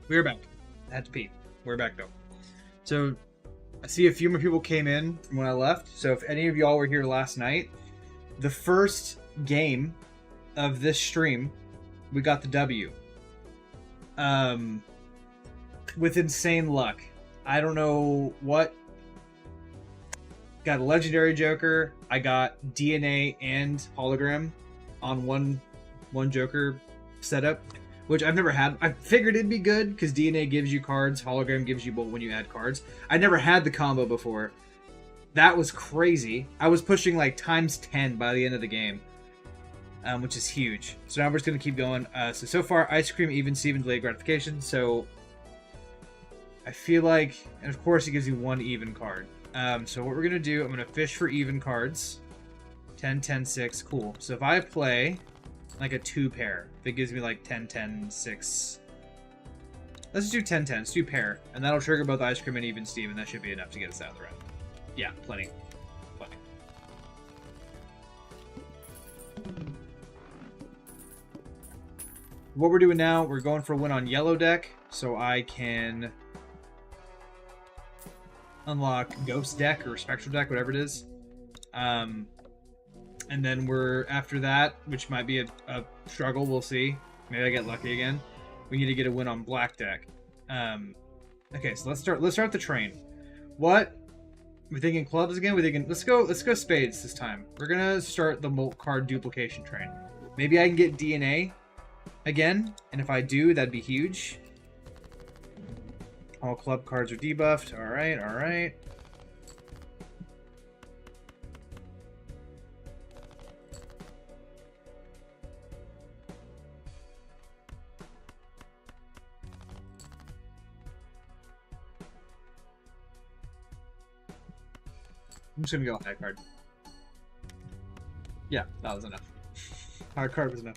We're back. I had to pee. We're back though. So I see a few more people came in from when I left. So if any of y'all were here last night, the first game of this stream, we got the W. With insane luck. I don't know what. Got a legendary joker. I got DNA and hologram on one joker setup, which I've never had. I figured it'd be good because DNA gives you cards, hologram gives you bolt when you add cards. I never had the combo before. That was crazy. I was pushing like times 10 by the end of the game, which is huge. So now we're just going to keep going. So far, ice cream, even Steven, delayed gratification. So I feel like, and of course it gives you one even card. So what we're going to do, I'm going to fish for even cards. 10, 10, 6, cool. So if I play like a 2 pair, if it gives me like 10, 10, 6. Let's do 10, 10. Let's do pair. And that'll trigger both ice cream and even Steven. That should be enough to get us out of the round. Yeah, plenty. Plenty. What we're doing now, we're going for a win on yellow deck, so I can unlock ghost deck or spectral deck, whatever it is. And then we're after that, which might be a struggle. We'll see. Maybe I get lucky again. We need to get a win on black deck. Okay, so let's start the train. What? We're thinking clubs again. We're thinking let's go spades this time. We're gonna start the Molt card duplication train. Maybe I can get DNA again, and if I do, that'd be huge. All club cards are debuffed. All right, all right. I'm just gonna go high card. Yeah, that was enough. High card was enough.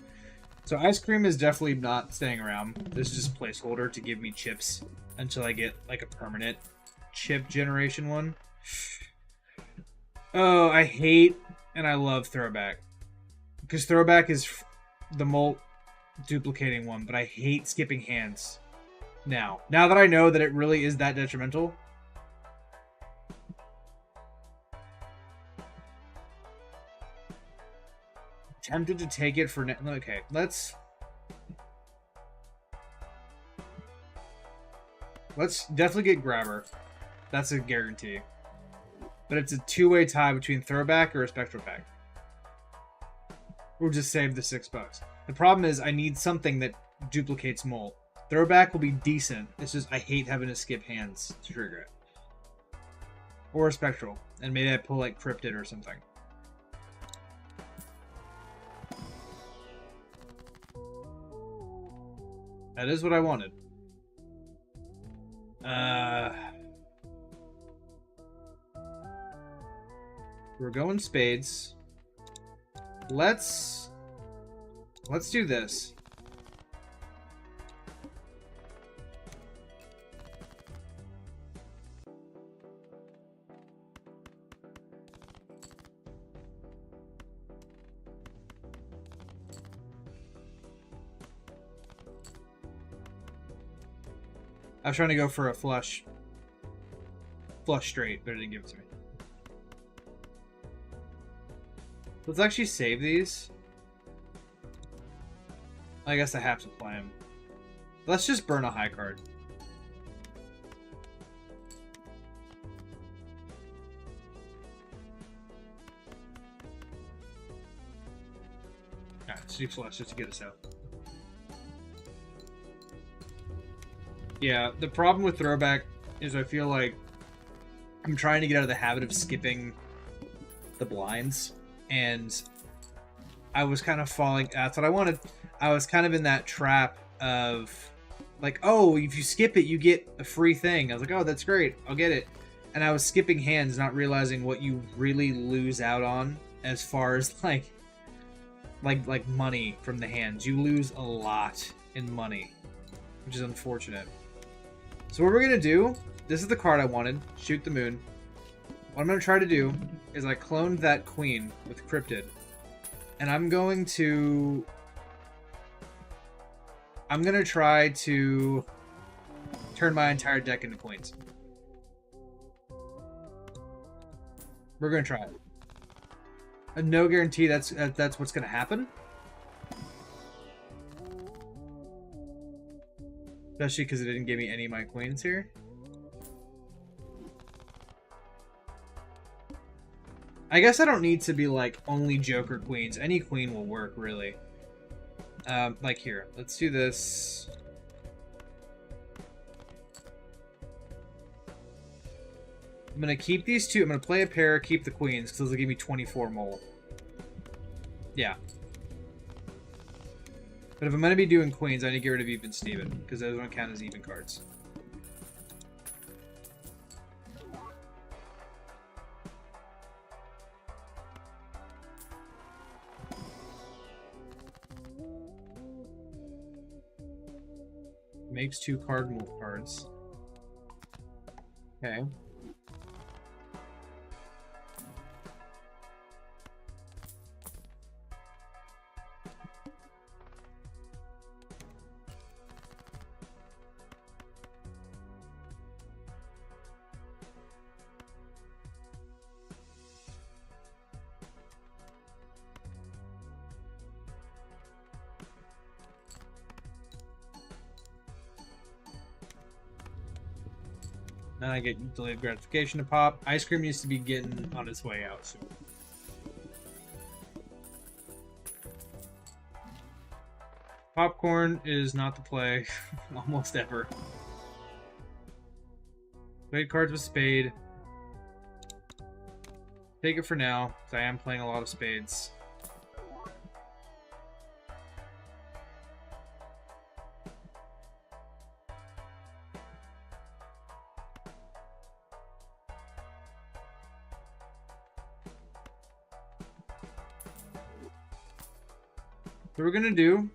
So ice cream is definitely not staying around. This is just placeholder to give me chips until I get like a permanent chip generation one. Oh, I hate and I love throwback. Because throwback is the Molt duplicating one, but I hate skipping hands now. Now that I know that it really is that detrimental. Tempted to take it for... Okay, let's definitely get Grabber. That's a guarantee. But it's a two-way tie between throwback or a spectral pack. We'll just save the $6. The problem is I need something that duplicates Molt. Throwback will be decent. It's just I hate having to skip hands to trigger it. Or a spectral. And maybe I pull like Cryptid or something. That is what I wanted. We're going spades. Let's do this. I was trying to go for a flush straight, but it didn't give it to me. Let's actually save these. I guess I have to play them. Let's just burn a high card. Alright, let's do flush just to get us out. Yeah, the problem with throwback is I feel like I'm trying to get out of the habit of skipping the blinds, and I was kind of falling. That's what I wanted. I was kind of in that trap of like, oh, if you skip it, you get a free thing. I was like, oh, that's great, I'll get it. And I was skipping hands, not realizing what you really lose out on as far as like money from the hands. You lose a lot in money, which is unfortunate. So what we're gonna do, this is the card I wanted, Shoot the Moon. What I'm gonna try to do is I cloned that queen with Cryptid, and I'm gonna try to turn my entire deck into queens. We're gonna try it. No guarantee that's what's gonna happen. Especially because it didn't give me any of my queens here. I guess I don't need to be like only Joker queens. Any queen will work, really. Like here, let's do this. I'm gonna keep these two. I'm gonna play a pair, keep the queens, because those will give me 24 Molt. Yeah. But if I'm gonna be doing queens, I need to get rid of Even Steven, because those don't count as even cards. Makes 2 cardinal cards. Okay. Then I get delayed gratification to pop. Ice cream needs to be getting on its way out soon. Popcorn is not the play, almost ever. Played cards with spade. Take it for now, because I am playing a lot of spades. So we're gonna do.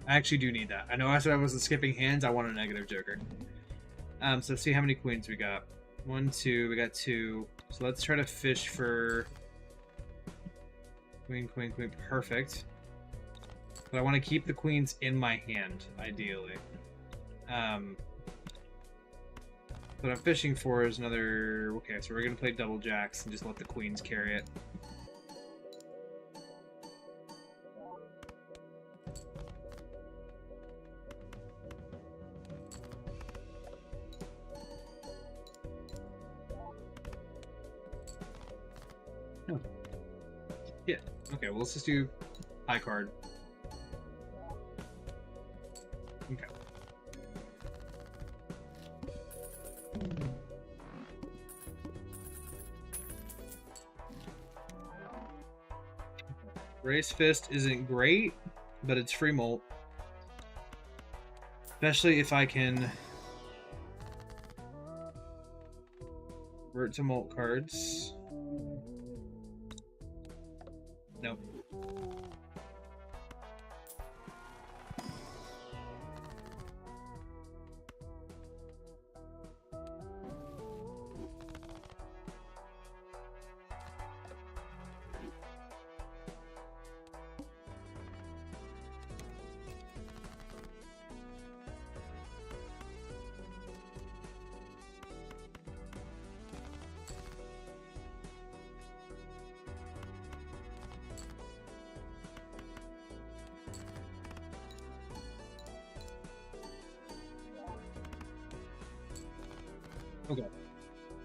I actually do need that. I know I said I wasn't skipping hands. I want a negative joker. So let's see how many queens we got. 1, 2. We got 2. So let's try to fish for queen, queen, queen. Perfect. But I want to keep the queens in my hand, ideally. What I'm fishing for is another... Okay, so we're going to play double jacks and just let the queens carry it. Oh. Yeah, okay, well let's just do high card. Okay. Race Fist isn't great, but it's free molt. Especially if I can revert to molt cards. Nope. Okay.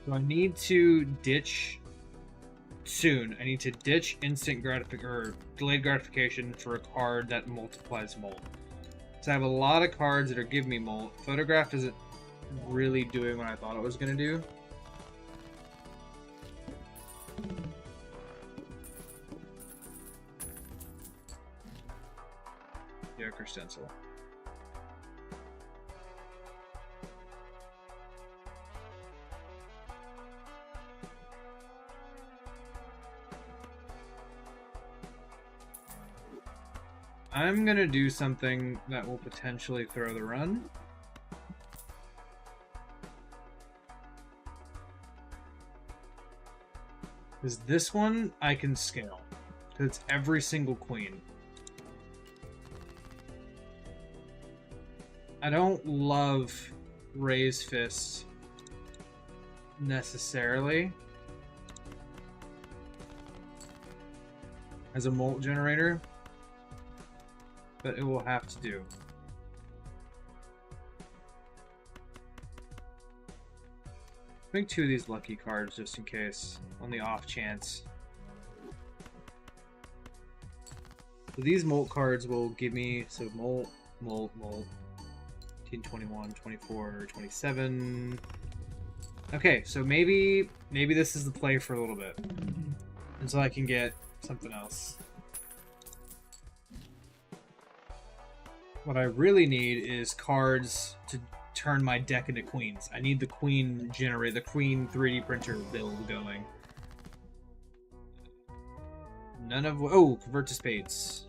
So I need to ditch soon. I need to ditch instant gratification or delayed gratification for a card that multiplies molt. So I have a lot of cards that are giving me molt. Photograph isn't really doing what I thought it was going to do. Joker stencil. I'm gonna do something that will potentially throw the run. Because this one I can scale. Because it's every single queen. I don't love Raise Fist necessarily as a molt generator, but it will have to do. Make 2 of these lucky cards just in case, on the off chance. So these molt cards will give me, so molt, molt, molt, 18, 21, 24, 27. Okay, so maybe this is the play for a little bit. Until I can get something else. What I really need is cards to turn my deck into queens. I need the queen generator, the queen 3D printer build going. None of... Oh, convert to spades.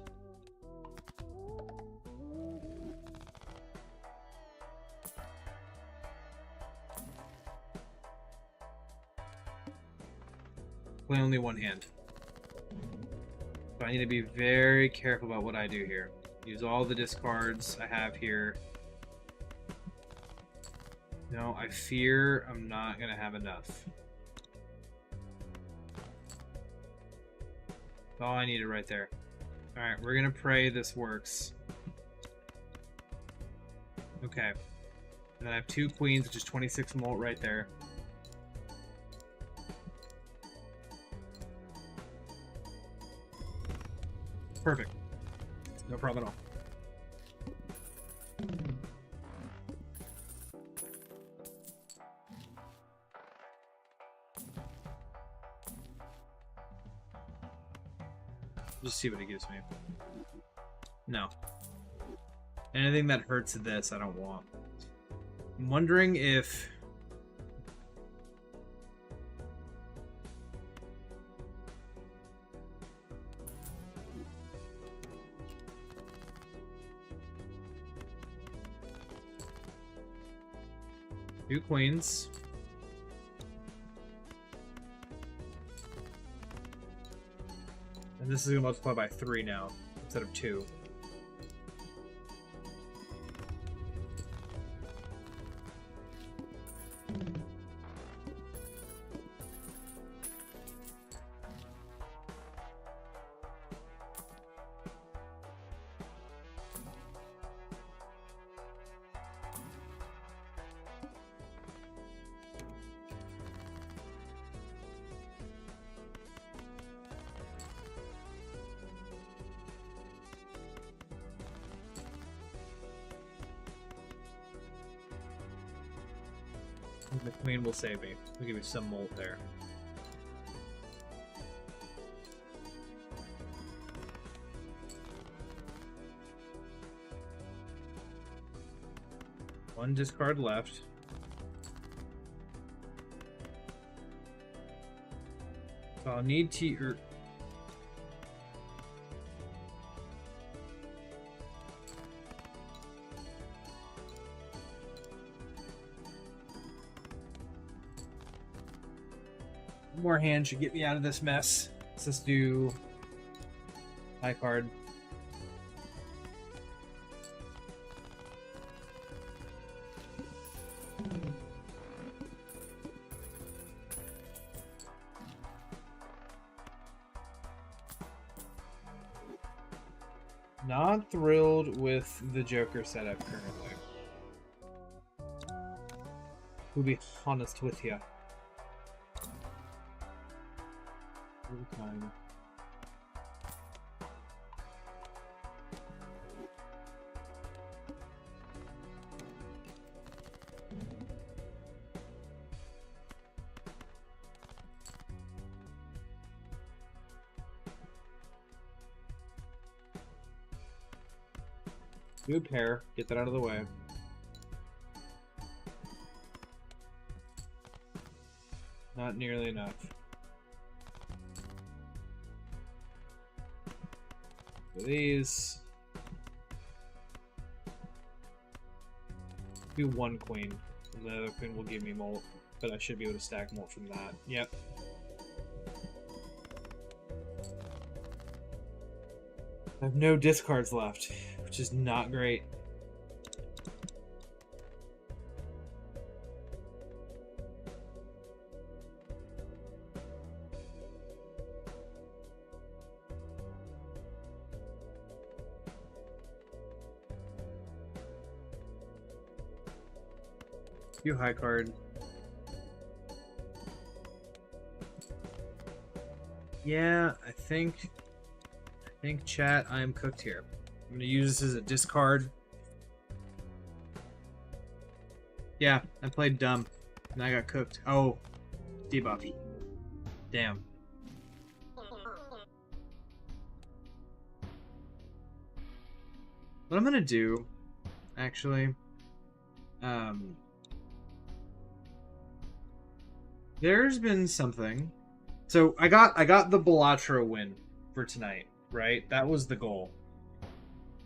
Play only one hand. So I need to be very careful about what I do here. Use all the discards I have here. No, I fear I'm not going to have enough. That's all I needed right there. Alright, we're going to pray this works. Okay. And then I have 2 queens, which is 26 molt right there. Perfect. No problem at all. Just see what it gives me. No. Anything that hurts this, I don't want. I'm wondering if... Two queens. And this is going to multiply by 3 now, instead of 2. The queen will save me. We'll give me some molt there. One discard left. So I'll need to... More hand should get me out of this mess. Let's just do high card. Not thrilled with the Joker setup currently. To be honest with you. Time. Do a pair, get that out of the way. Not nearly enough. These do 1 queen, and the other queen will give me molt, but I should be able to stack molt from that. Yep. I have no discards left, which is not great. High card. Yeah, I think chat, I am cooked here. I'm gonna use this as a discard. Yeah, I played dumb and I got cooked. Oh, debuff. Damn. What I'm gonna do, actually, there's been something. So I got the Balatro win for tonight, right? That was the goal.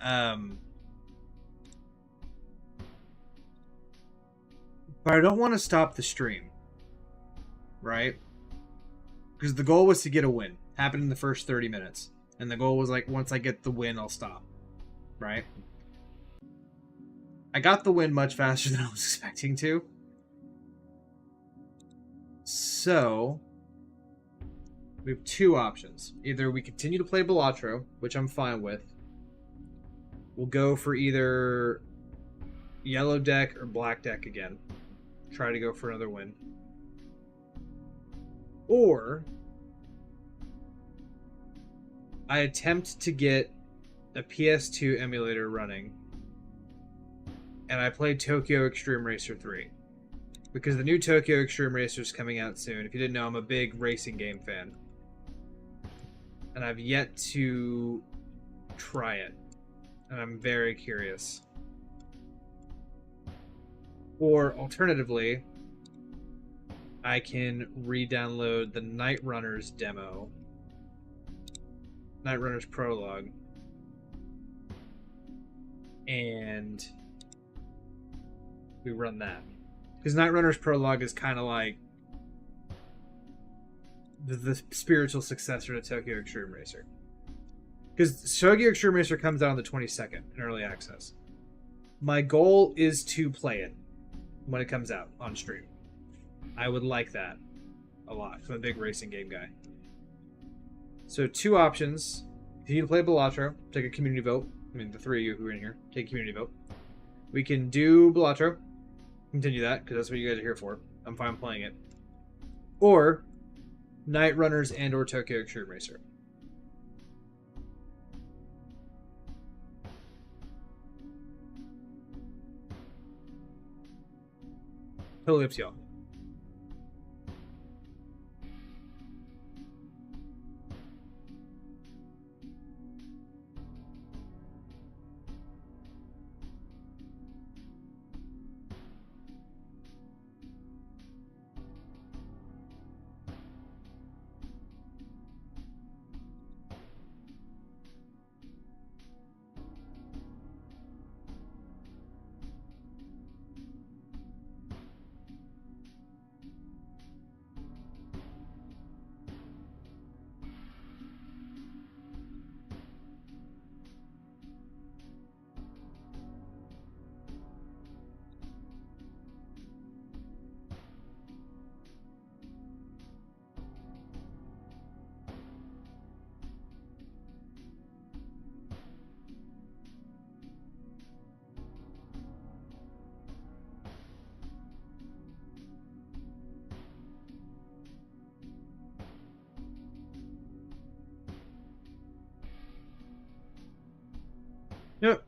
But I don't want to stop the stream, right? Because the goal was to get a win. Happened in the first 30 minutes. And the goal was like, once I get the win, I'll stop. Right? I got the win much faster than I was expecting to. So, we have 2 options. Either we continue to play Balatro, which I'm fine with. We'll go for either yellow deck or black deck again. Try to go for another win. Or I attempt to get a PS2 emulator running and I play Tokyo Extreme Racer 3. Because the new Tokyo Extreme Racer is coming out soon. If you didn't know, I'm a big racing game fan. And I've yet to try it. And I'm very curious. Or alternatively, I can re-download the Night Runners demo. Night Runners Prologue. And we run that. Because Night Runners Prologue is kind of like the spiritual successor to Tokyo Extreme Racer. Because Tokyo Extreme Racer comes out on the 22nd in early access. My goal is to play it when it comes out on stream. I would like that a lot. I'm a big racing game guy. So 2 options. If you need to play Balatro, take a community vote. I mean, the 3 of you who are in here, take a community vote. We can do Balatro. Continue that, because that's what you guys are here for. I'm fine playing it. Or Night Runners and or Tokyo Extreme Racer. Totally up to y'all. Yep.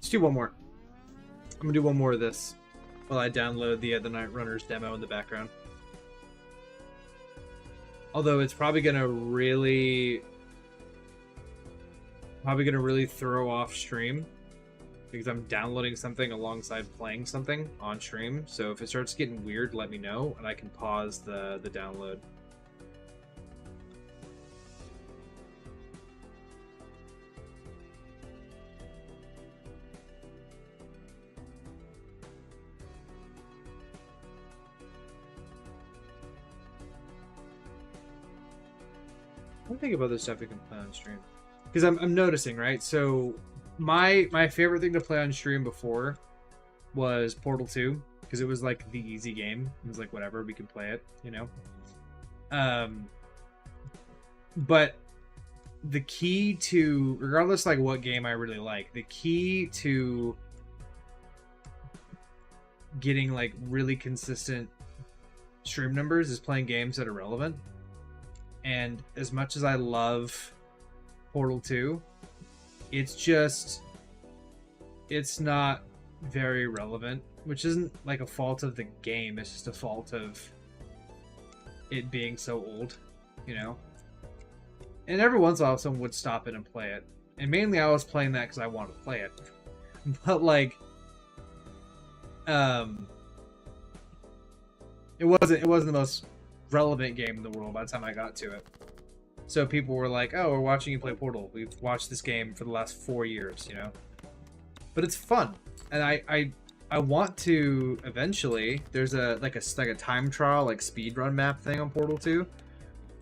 Let's do one more. I'm gonna do one more of this while I download the Night Runners demo in the background. Although it's probably gonna really throw off stream because I'm downloading something alongside playing something on stream. So if it starts getting weird, let me know and I can pause the download. What do you think about this stuff we can play on stream? Because I'm noticing, right? So my favorite thing to play on stream before was Portal 2 because it was like the easy game. It was like whatever, we can play it, you know. But the key to, regardless like what game I really like, the key to getting like really consistent stream numbers is playing games that are relevant. And as much as I love Portal 2, it's not very relevant, which isn't like a fault of the game, it's just a fault of it being so old, you know? And every once in a while someone would stop it and play it. And mainly I was playing that because I wanted to play it. But like, Um, it wasn't the most relevant game in the world by the time I got to it. So people were like, "Oh, we're watching you play Portal. We've watched this game for the last 4 years, you know." But it's fun, and I want to eventually. There's like a time trial, like speed run map thing on Portal 2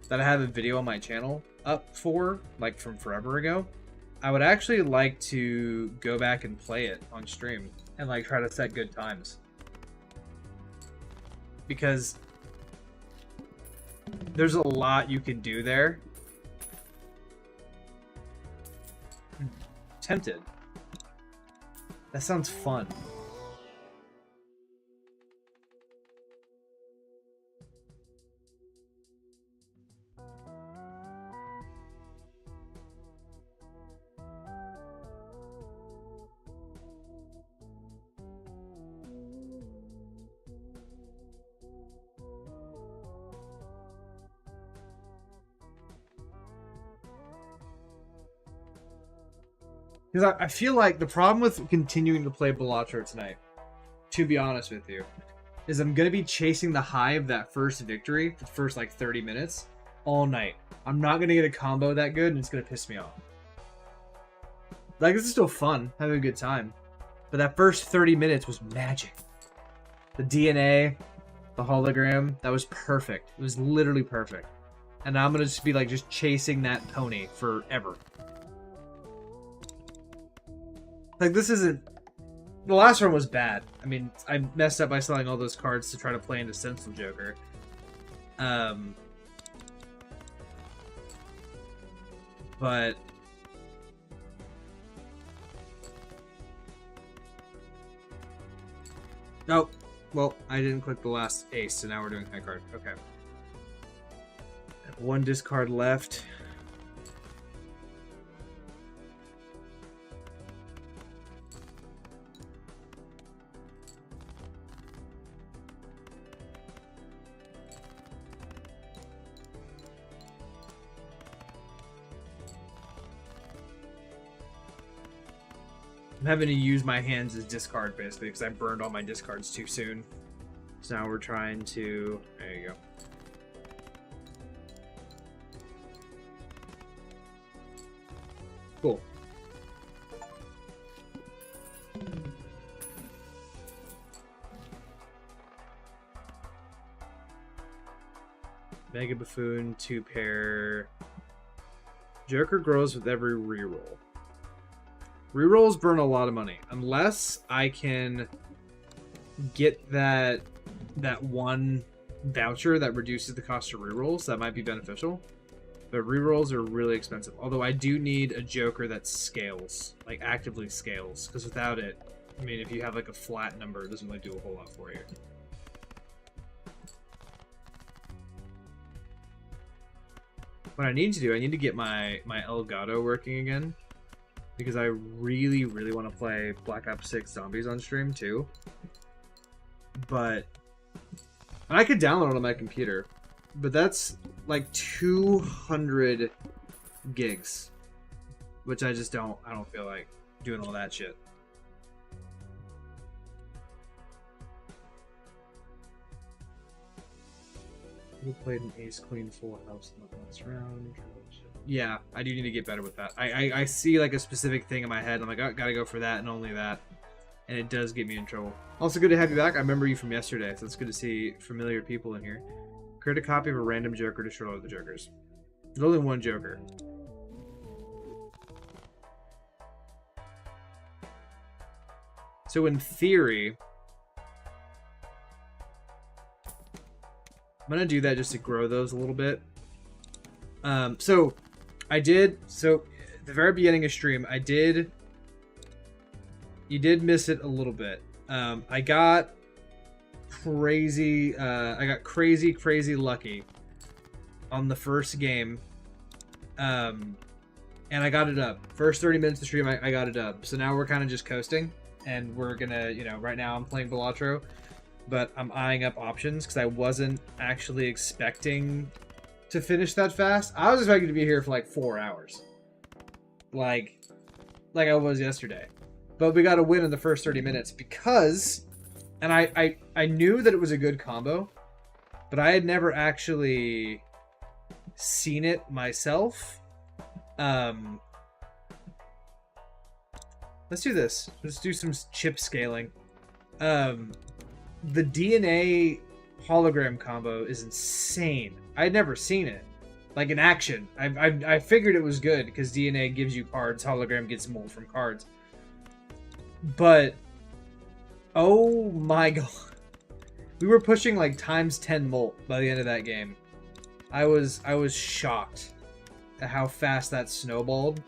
that I have a video on my channel up for, like from forever ago. I would actually like to go back and play it on stream and like try to set good times, because there's a lot you can do there. Tempted. That sounds fun. Because I feel like the problem with continuing to play Balatro tonight, to be honest with you, is I'm going to be chasing the high of that first victory, the first like 30 minutes, all night. I'm not going to get a combo that good, and it's going to piss me off. Like, this is still fun, having a good time. But that first 30 minutes was magic. The DNA, the hologram, that was perfect. It was literally perfect. And now I'm going to just be like just chasing that pony forever. Like, this isn't... The last one was bad. I mean, I messed up by selling all those cards to try to play into Stencil Joker. But... Oh, well, I didn't click the last ace, so now we're doing high card. Okay. One discard left. I'm having to use my hands as discard, basically, because I burned all my discards too soon. So now we're trying to... There you go. Cool. Mega Buffoon, 2-pair. Joker grows with every reroll. Rerolls burn a lot of money. Unless I can get that one voucher that reduces the cost of rerolls, that might be beneficial. But rerolls are really expensive. Although I do need a Joker that scales. Like, actively scales. Because without it, I mean, if you have like a flat number, it doesn't really do a whole lot for you. What I need to do, I need to get my Elgato working again. Because I really, really want to play Black Ops 6 Zombies on stream, too. But... And I could download it on my computer. But that's like 200 gigs. Which I just don't... I don't feel like doing all that shit. You played an ace queen full house in the last round. Yeah, I do need to get better with that. I see like a specific thing in my head. I'm like, oh, gotta go for that and only that. And it does get me in trouble. Also good to have you back. I remember you from yesterday, so it's good to see familiar people in here. Create a copy of a random Joker to destroy all the Jokers. There's only one Joker. So in theory... I'm gonna do that just to grow those a little bit. So at the very beginning of stream, you did miss it a little bit. I got crazy lucky on the first game. And I got it up. First 30 minutes of the stream, I got it up. So now we're kind of just coasting, and we're gonna, right now I'm playing Balatro, but I'm eyeing up options because I wasn't actually expecting to finish that fast. I was expecting to be here for like 4 hours. Like I was yesterday. But we got a win in the first 30 minutes because And I knew that it was a good combo, but I had never actually seen it myself. Um, let's do this. Let's do some chip scaling. The DNA hologram combo is insane. I'd never seen it, like in action. I figured it was good because DNA gives you cards, hologram gets mold from cards. But oh my god, we were pushing like times 10 molt by the end of that game. I was shocked at how fast that snowballed.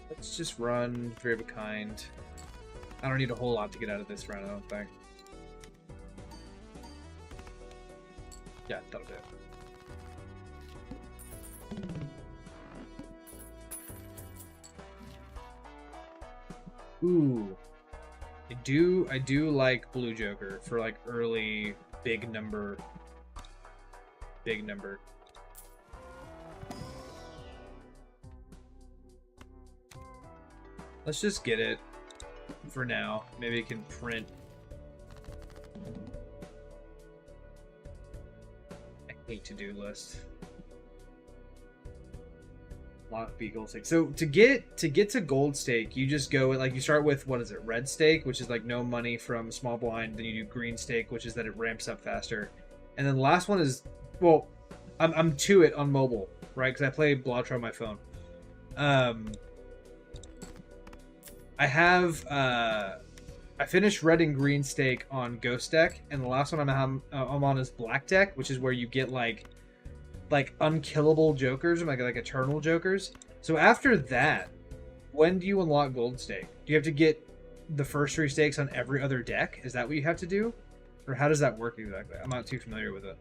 Let's just run Three of a Kind. I don't need a whole lot to get out of this run, I don't think. Yeah, that'll do it. Ooh. I do like Blue Joker for like early big number. Big number. Let's just get it for now. Maybe it can print. I hate to-do list. Lock B gold stake. So to get to gold stake, you just go like you start with what is it? Red stake, which is like no money from small blind. Then you do green stake, which is that it ramps up faster. And then the last one is well, I'm to it on mobile, right? Because I play Balatro on my phone. I have I finished red and green stake on ghost deck, and the last one I'm on is black deck, which is where you get like unkillable jokers or like eternal jokers. So after that, when do you unlock gold stake? Do you have to get the first 3 stakes on every other deck? Is that what you have to do, or how does that work exactly? I'm not too familiar with it.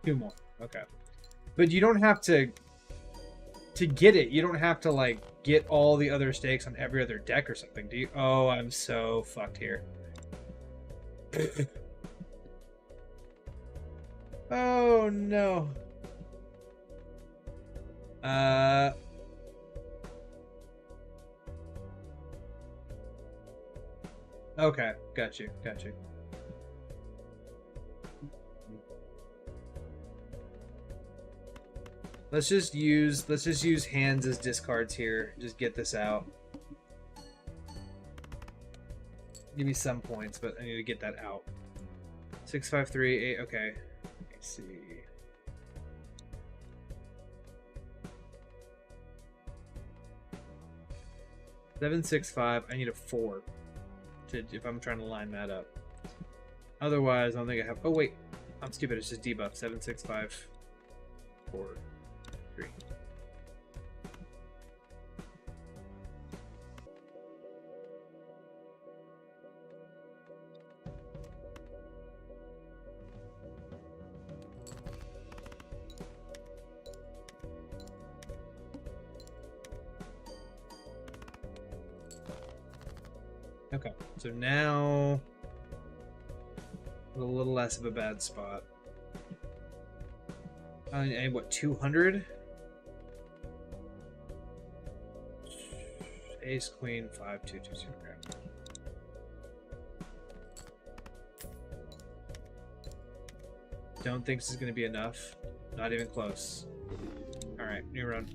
Two more. Okay. But you don't have to get it. You don't have to like get all the other stakes on every other deck or something, do you? Oh, I'm so fucked here. Oh no. Okay, got you. Let's just use hands as discards here. Just get this out. Give me some points, but I need to get that out. 6, 5, 3, 8. Okay. Let's see. Seven, 6, 5. I need a 4 if I'm trying to line that up. Otherwise, I don't think I have. Oh wait, I'm stupid. It's just debuff. 7, 6, 5, 4, 3. Okay, so now a little less of a bad spot. And what, 200? Ace, Queen, 5, 2, 2, 2. Don't think this is going to be enough. Not even close. Alright, new run.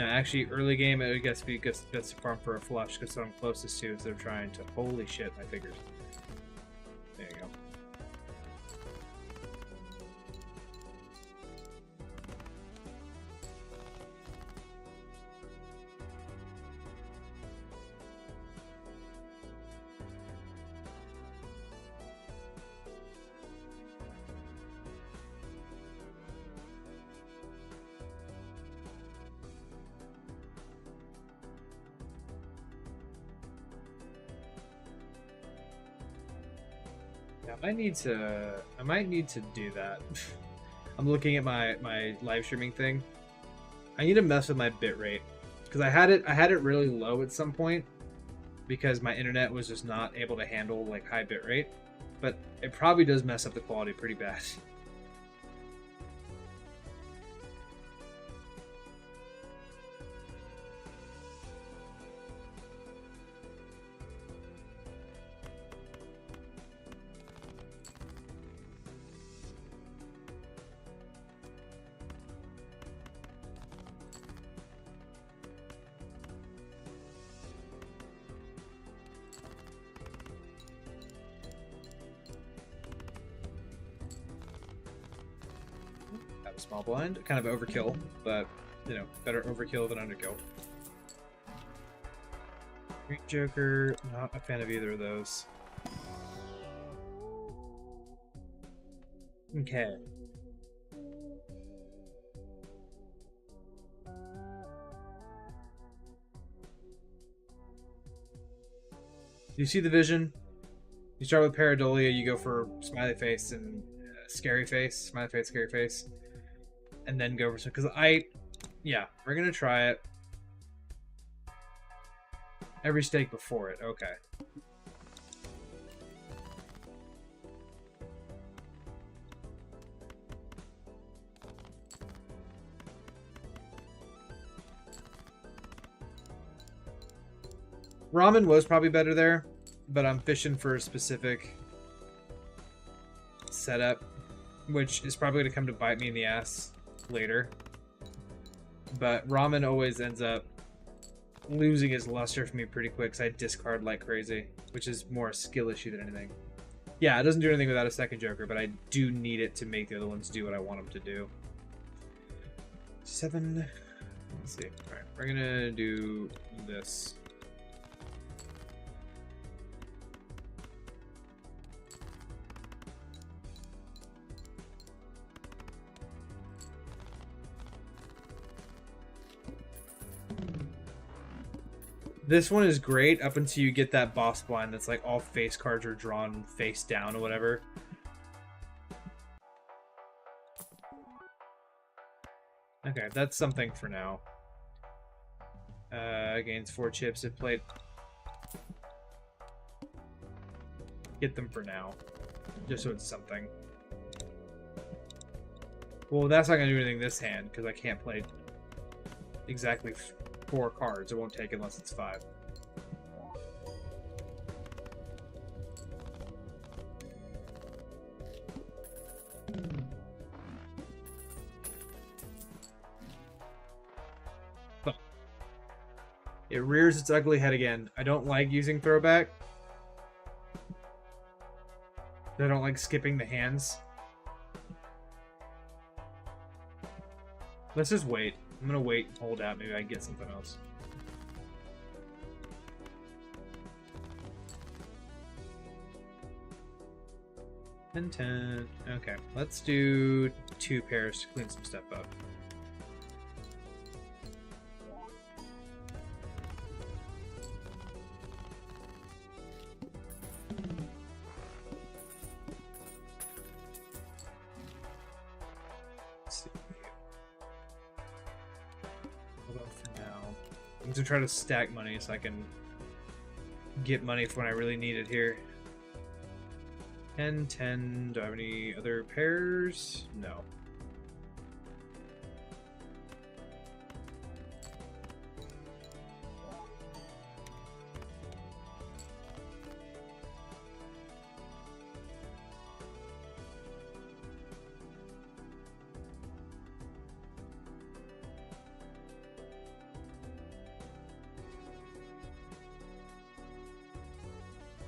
No, actually, early game it gets to be gets to farm for a flush because I'm closest to. So they're trying to. Holy shit! My fingers. There you go. I might need to do that. I'm looking at my live streaming thing. I need to mess with my bitrate because I had it really low at some point because my internet was just not able to handle like high bitrate, but it probably does mess up the quality pretty bad. Have a small blind, kind of overkill, but you know, better overkill than underkill. Green Joker, not a fan of either of those. Okay. You see the vision? You start with Pareidolia, you go for smiley face and scary face, smiley face, scary face, and then go for some. Because yeah, we're gonna try it. Every stake before it, okay. Ramen was probably better there, but I'm fishing for a specific setup, which is probably going to come to bite me in the ass later. But ramen always ends up losing his luster for me pretty quick because I discard like crazy, which is more a skill issue than anything. Yeah, it doesn't do anything without a second Joker, but I do need it to make the other ones do what I want them to do. 7. Let's see. Alright, we're going to do this. This one is great up until you get that boss blind that's like all face cards are drawn face down or whatever. Okay, that's something for now. Gains 4 chips if played. Get them for now. Just so it's something. Well, that's not going to do anything this hand because I can't play exactly 4 cards. It won't take unless it's 5. It rears its ugly head again. I don't like using throwback. I don't like skipping the hands. Let's just wait. I'm gonna wait and hold out. Maybe I can get something else. Ten. Okay, let's do 2 pairs to clean some stuff up. I'm gonna try to stack money so I can get money for when I really need it here. 10, 10. Do I have any other pairs? No.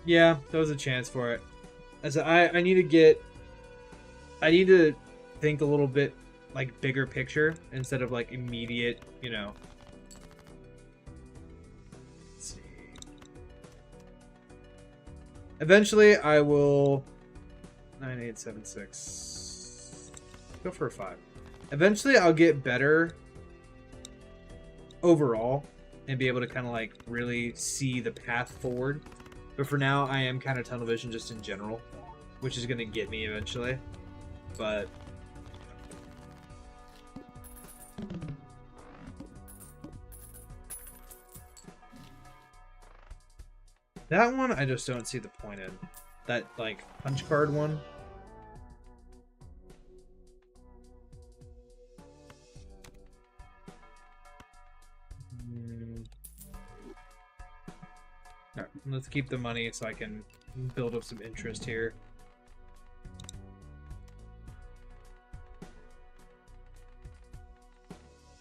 Yeah, there was a chance for it. As I need to get, I need to think a little bit like bigger picture instead of like immediate, you know. Let's see. Eventually, I will 9876. Go for a 5. Eventually, I'll get better overall and be able to kind of like really see the path forward. But for now, I am kind of tunnel vision just in general, which is going to get me eventually. But that one, I just don't see the point in. That, like, punch card one. Alright, let's keep the money so I can build up some interest here.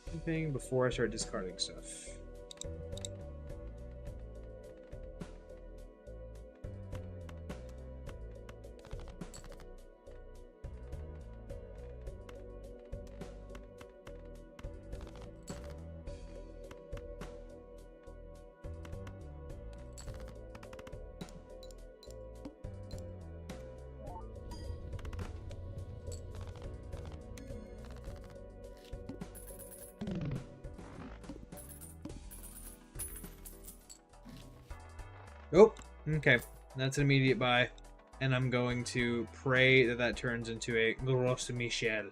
Anything before I start discarding stuff. Oh, okay. That's an immediate buy. And I'm going to pray that that turns into a Gros Michel.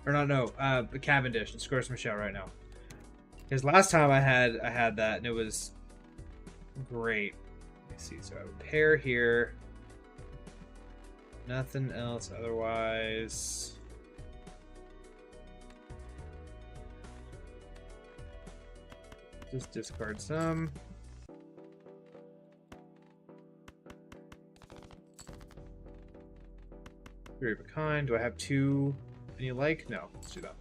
Or not, no, Cavendish. It's Gros Michel right now. Because last time I had that and it was great. Let me see. So I have a pair here. Nothing else otherwise. Just discard some. Three of a kind. Do I have two? Any like? No. Let's do that.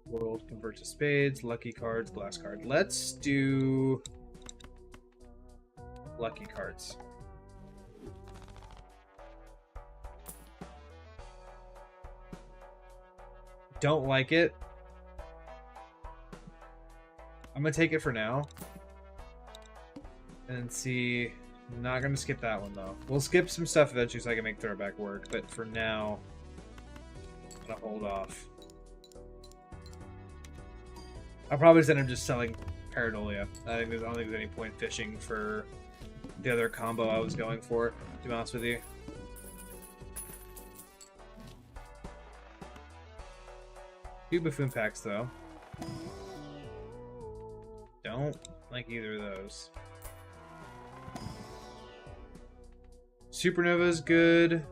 World convert to spades, lucky cards, glass card. Let's do lucky cards. Don't like it. I'm gonna take it for now. And see. I'm not gonna skip that one though. We'll skip some stuff eventually so I can make throwback work, but for now, I'm gonna hold off. I'll probably just end up just selling Pareidolia. I don't think there's any point fishing for the other combo I was going for, to be honest with you. Two Buffoon packs, though. Don't like either of those. Supernova is good.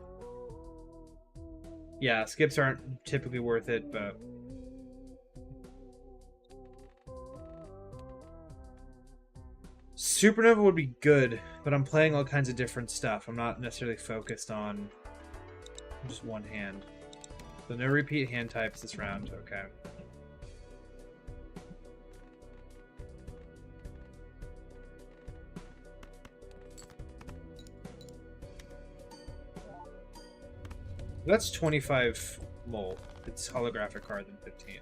Yeah, skips aren't typically worth it, but... Supernova would be good, but I'm playing all kinds of different stuff. I'm not necessarily focused on just one hand. So no repeat hand types this round. Okay. That's 25 mole. It's holographic card than 15.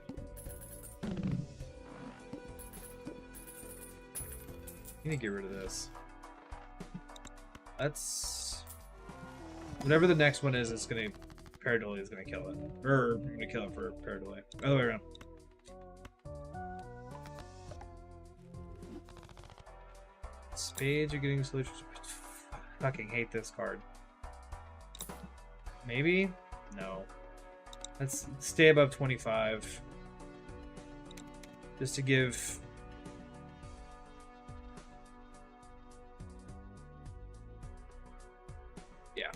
I need to get rid of this. Let's... Whatever the next one is, it's gonna... Pareidolia is gonna kill it. Or, I'm gonna kill it for Pareidolia. Other way around. Spades are getting solutions. I fucking hate this card. Maybe? No. Let's stay above 25. Just to give... Yeah.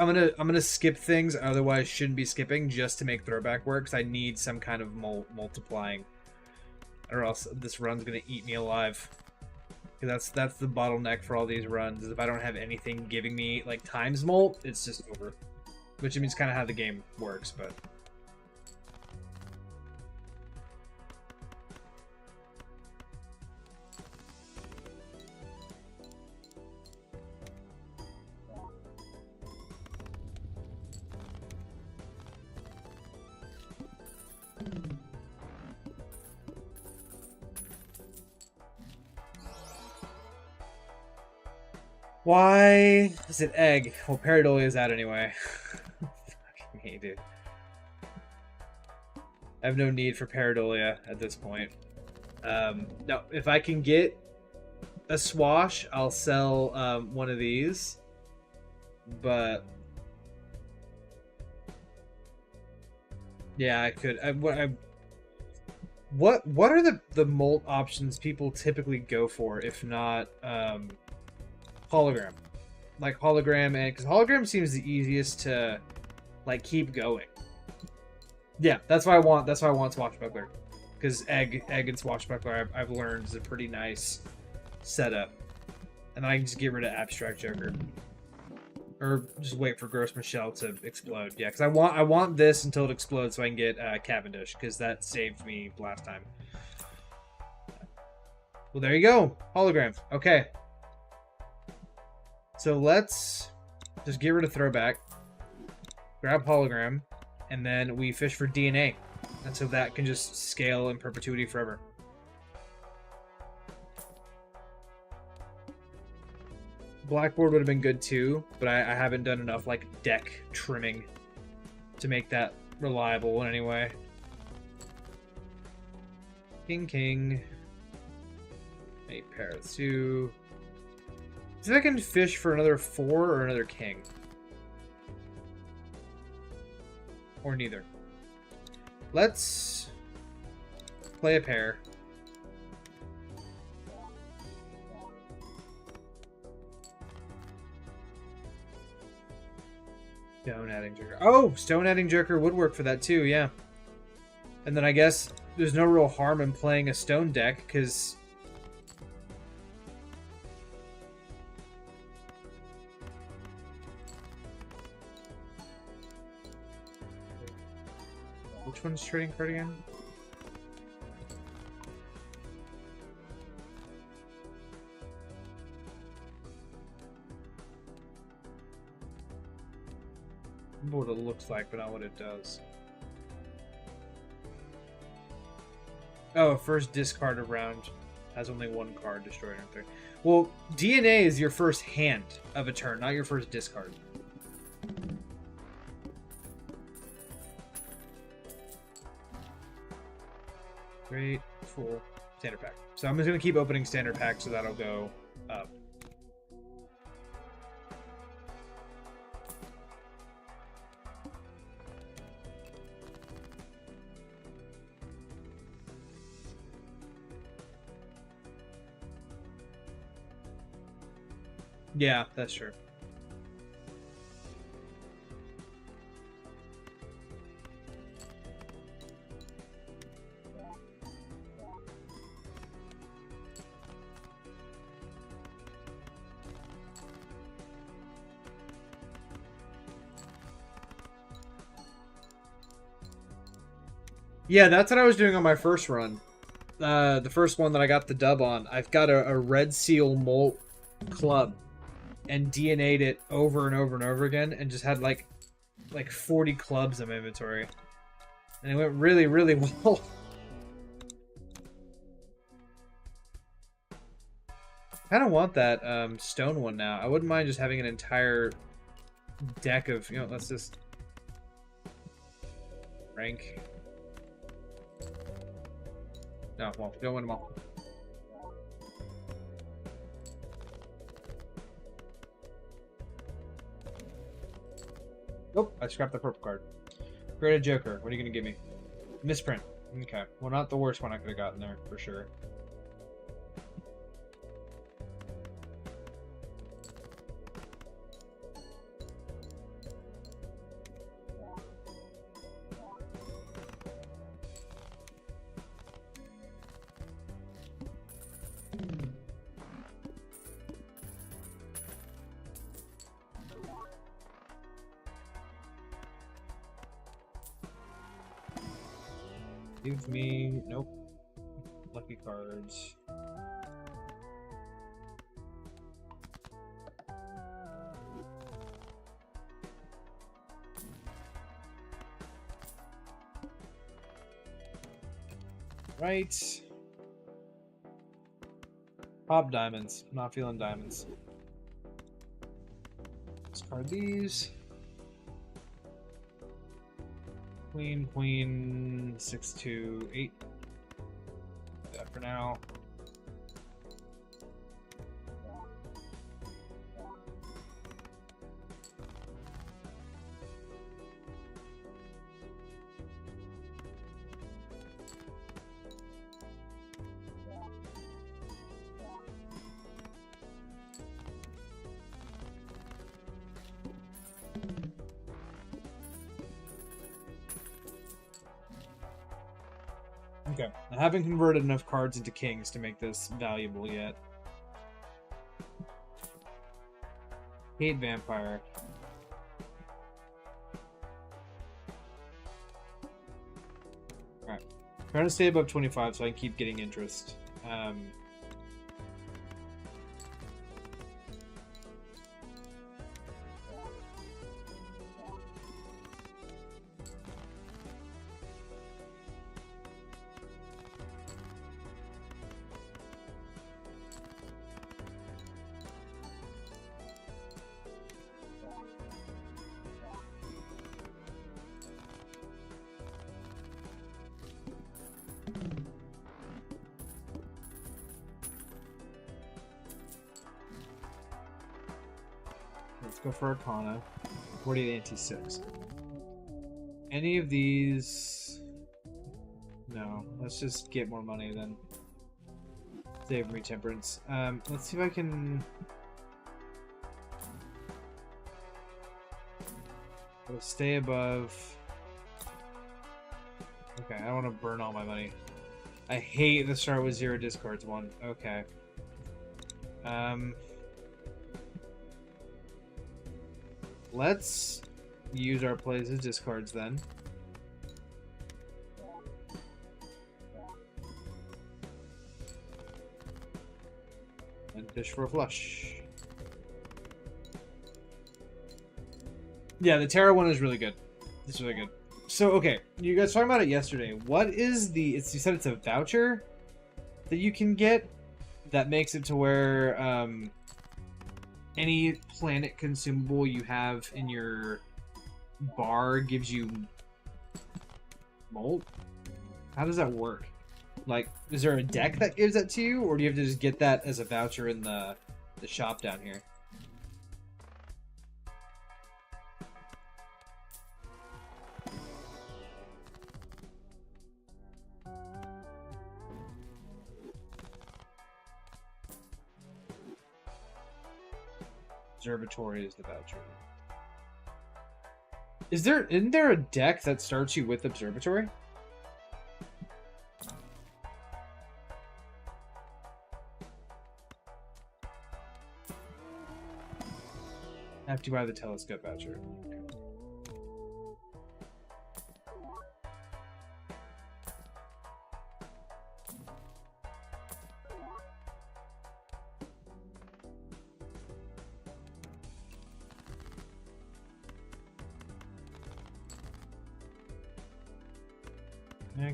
I'm gonna skip things I otherwise shouldn't be skipping just to make throwback work, because I need some kind of multiplying or else this run's gonna eat me alive. That's the bottleneck for all these runs. Is if I don't have anything giving me like times molt, it's just over. Which means kind of how the game works, but. Why is it egg? Well, Pareidolia is out anyway. Fucking me, dude. I have no need for Pareidolia at this point. No, if I can get a swash, I'll sell one of these. But yeah, I could. What are the molt options people typically go for if not hologram? Like hologram, and because hologram seems the easiest to like keep going. Yeah, that's why I want Swashbuckler, because egg and Swashbuckler I've learned is a pretty nice setup, and then I can just get rid of Abstract Joker, or just wait for Gross Michelle to explode. Yeah, because I want this until it explodes so I can get Cavendish, because that saved me last time. Well, there you go, hologram. Okay, so let's just get rid of throwback, grab hologram, and then we fish for DNA. And so that can just scale in perpetuity forever. Blackboard would have been good too, but I haven't done enough like deck trimming to make that reliable in any way. King. A pair of 2. See if I can fish for another 4 or another king. Or neither. Let's play a pair. Stone adding Joker. Oh, stone adding Joker would work for that too, yeah. And then I guess there's no real harm in playing a stone deck, because which one's trading card again? I remember what it looks like, but not what it does. Oh, first discard of round has only 1 card destroyed on 3. Well, DNA is your first hand of a turn, not your first discard. Great, full standard pack. So I'm just going to keep opening standard packs, so that'll go up. Yeah, that's true. Yeah, that's what I was doing on my first run. The first one that I got the dub on. I've got a Red Seal Molt club and DNA'd it over and over and over again, and just had like 40 clubs in my inventory. And it went really, really well. I kind of want that stone one now. I wouldn't mind just having an entire deck of, you know, let's just rank. No, well, don't win them all. Nope, I scrapped the purple card. Create a Joker. What are you going to give me? Misprint. Okay. Well, not the worst one I could have gotten there, for sure. Give me... Nope. Lucky cards. Right. Pop diamonds. Not feeling diamonds. Discard these. Queen, queen, 6, 2, 8. Do that for now. Okay, I haven't converted enough cards into kings to make this valuable yet. Hate vampire. Alright. Trying to stay above 25 so I can keep getting interest. Let's go for Arcana. 48 anti-6. Any of these... No. Let's just get more money then. Save Retemperance. Let's see if I can... I'll stay above... Okay, I don't want to burn all my money. I hate the start with 0 discards one. Okay. Let's use our plays as discards then. And fish for a flush. Yeah, the Terra one is really good. It's really good. So, okay, you guys talking about it yesterday. What is the... you said it's a voucher that you can get that makes it to where any planet consumable you have in your bar gives you molt? How does that work? Like, is there a deck that gives that to you, or do you have to just get that as a voucher in the shop down here? Observatory is the voucher. Isn't there a deck that starts you with Observatory? I have to buy the telescope voucher.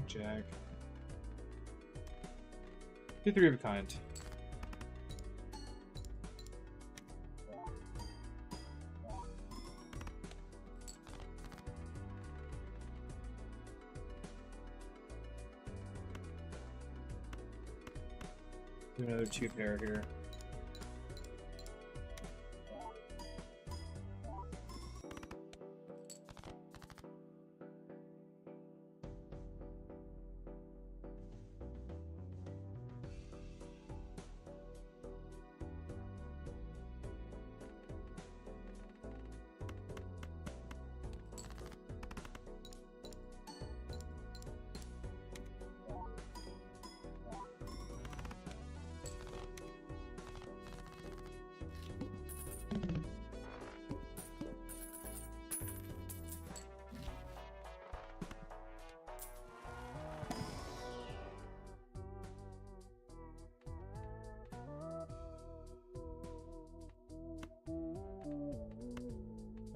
Jack. Do 3 of a kind. Do another 2 pair here.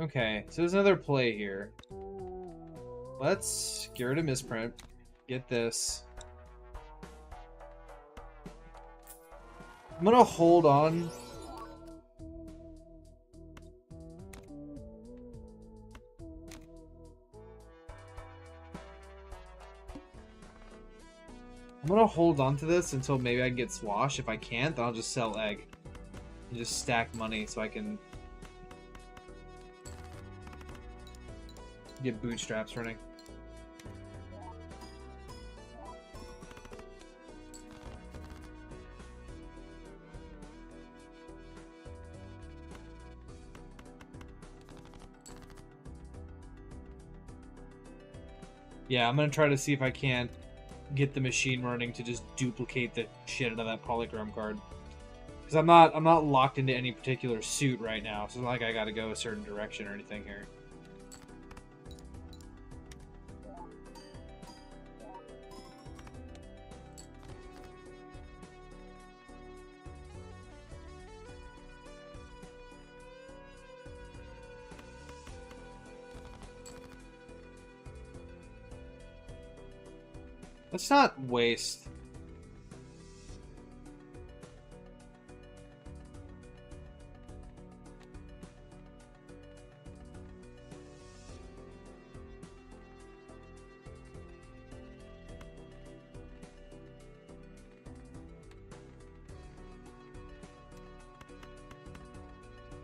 Okay, so there's another play here. Let's get rid of misprint. Get this. I'm gonna hold on. I'm gonna hold on to this until maybe I can get Swash. If I can't, then I'll just sell Egg. And just stack money so I can get Bootstraps running. Yeah, I'm gonna try to see if I can't get the machine running to just duplicate the shit out of that polychrome card. Because I'm not locked into any particular suit right now, so it's not like I gotta go a certain direction or anything here. Let's not waste.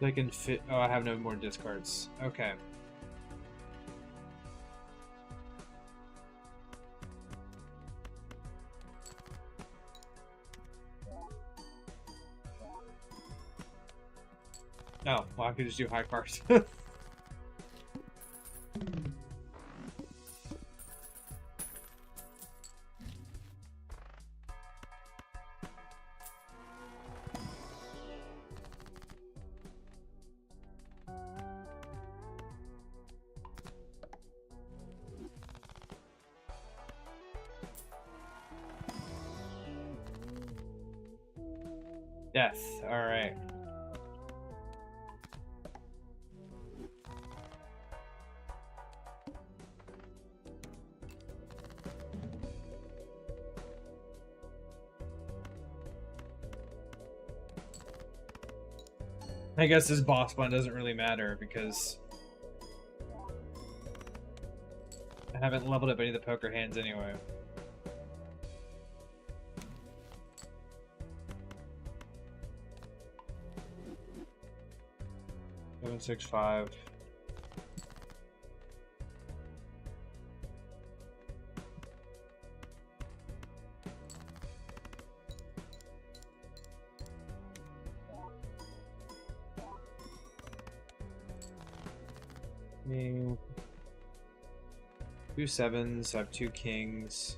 I can fit. Oh, I have no more discards. Okay. Oh, well, I could just do high cards. Death. All right. I guess this boss one doesn't really matter because I haven't leveled up any of the poker hands anyway. Seven, 6, 5. Two sevens, I have 2 kings.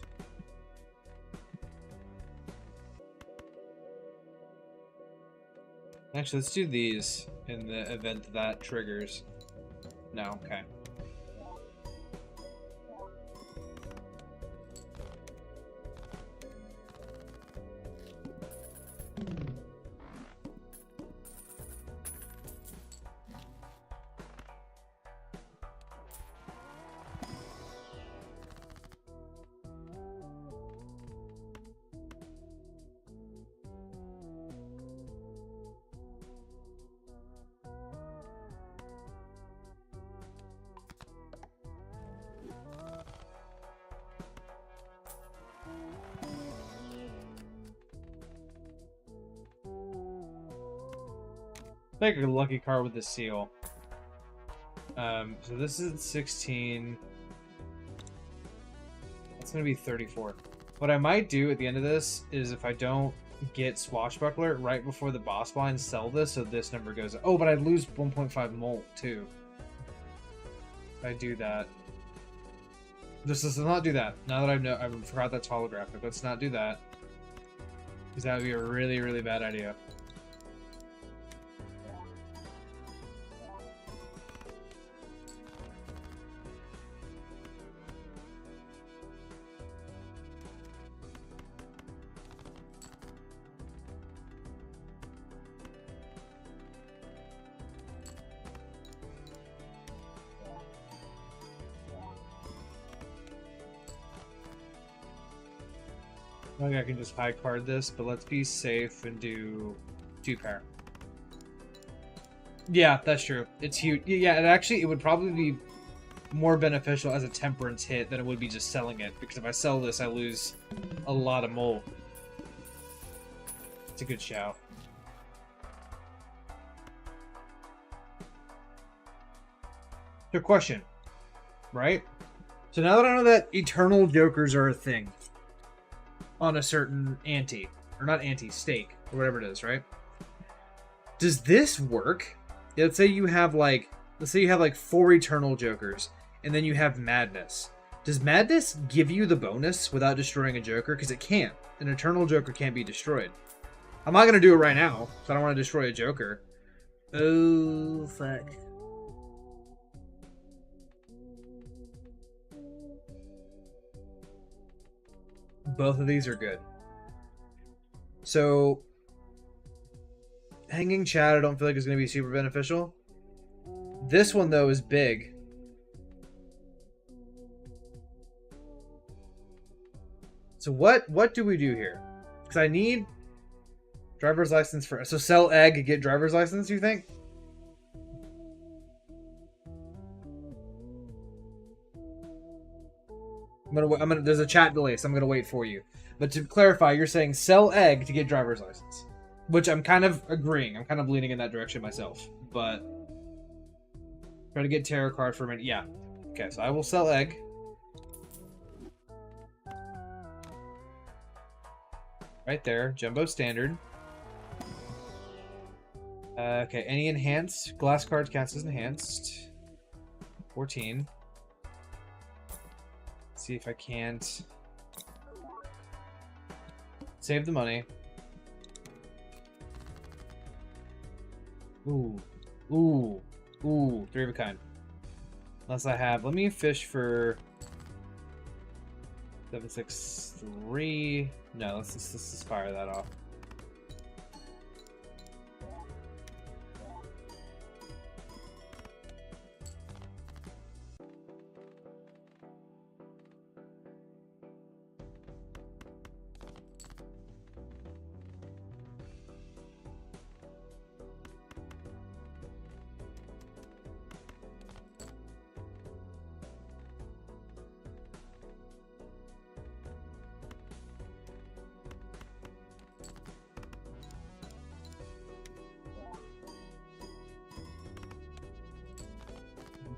Actually, let's do these in the event that triggers. No, okay. Like a lucky card with the seal. So this is 16. That's gonna be 34. What I might do at the end of this is if I don't get Swashbuckler right before the boss line, sell this so this number goes. Oh, but I lose 1.5 molt too. If I do that. Let's not do that. Now that I forgot that's holographic. Let's not do that. Because that would be a really, really bad idea. I think I can just high card this, but let's be safe and do 2-pair. Yeah, that's true. It's huge. Yeah, and actually, it would probably be more beneficial as a temperance hit than it would be just selling it, because if I sell this, I lose a lot of mole. It's a good shout. So, question, right? So now that I know that eternal jokers are a thing on a certain ante, or not ante, stake, or whatever it is, right? Does this work? Let's say you have like 4 eternal jokers, and then you have madness. Does madness give you the bonus without destroying a joker? Because it can't. An eternal joker can't be destroyed. I'm not gonna do it right now, so I don't want to destroy a joker. Oh fuck. Both of these are good. So, hanging Chad I don't feel like is going to be super beneficial. This one, though, is big. So what do we do here? Because I need driver's license for... So sell egg, get driver's license, you think? There's a chat delay, so I'm gonna wait for you. But to clarify, you're saying sell egg to get driver's license, which I'm kind of agreeing. I'm kind of leaning in that direction myself. But try to get tarot card for a minute. Yeah. Okay, so I will sell egg. Right there, jumbo standard. Okay, any enhanced glass cards counts as enhanced. 14. See if I can't save the money. Ooh, 3 of a kind. Unless I have, let me fish for 763. No, let's just fire that off.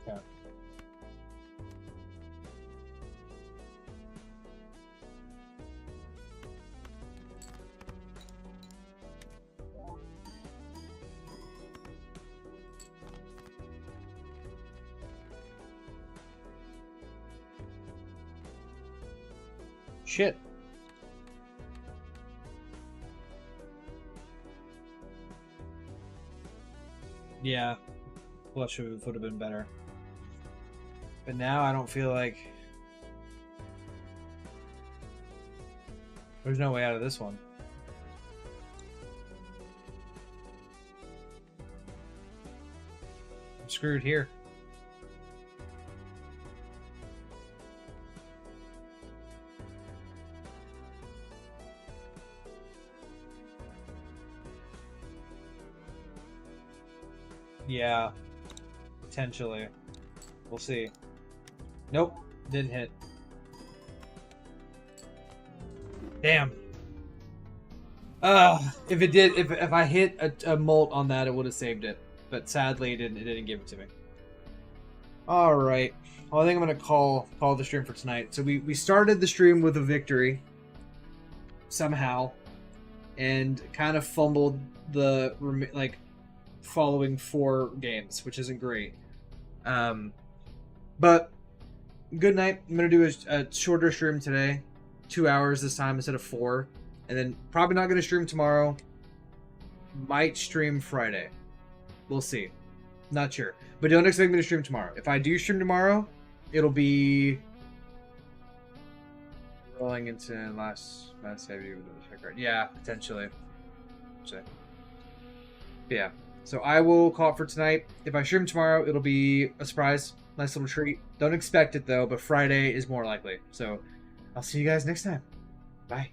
Okay. Shit. Yeah. Flush would have been better. But now I don't feel like... There's no way out of this one. I'm screwed here. Yeah. Potentially. We'll see. Nope. Didn't hit. Damn. If it did, if I hit a molt on that, it would have saved it. But sadly, it didn't give it to me. All right. Well, I think I'm gonna call the stream for tonight. So we started the stream with a victory somehow, and kind of fumbled the following 4 games, which isn't great. But good night. I'm gonna do a shorter stream today, 2 hours this time instead of 4, and then probably not gonna stream tomorrow. Might stream Friday. We'll see. Not sure. But don't expect me to stream tomorrow. If I do stream tomorrow, it'll be rolling into last heavy with the check card. Yeah, potentially. Yeah. So I will call it for tonight. If I stream tomorrow, it'll be a surprise. Nice little treat. Don't expect it though, but Friday is more likely. So I'll see you guys next time. Bye.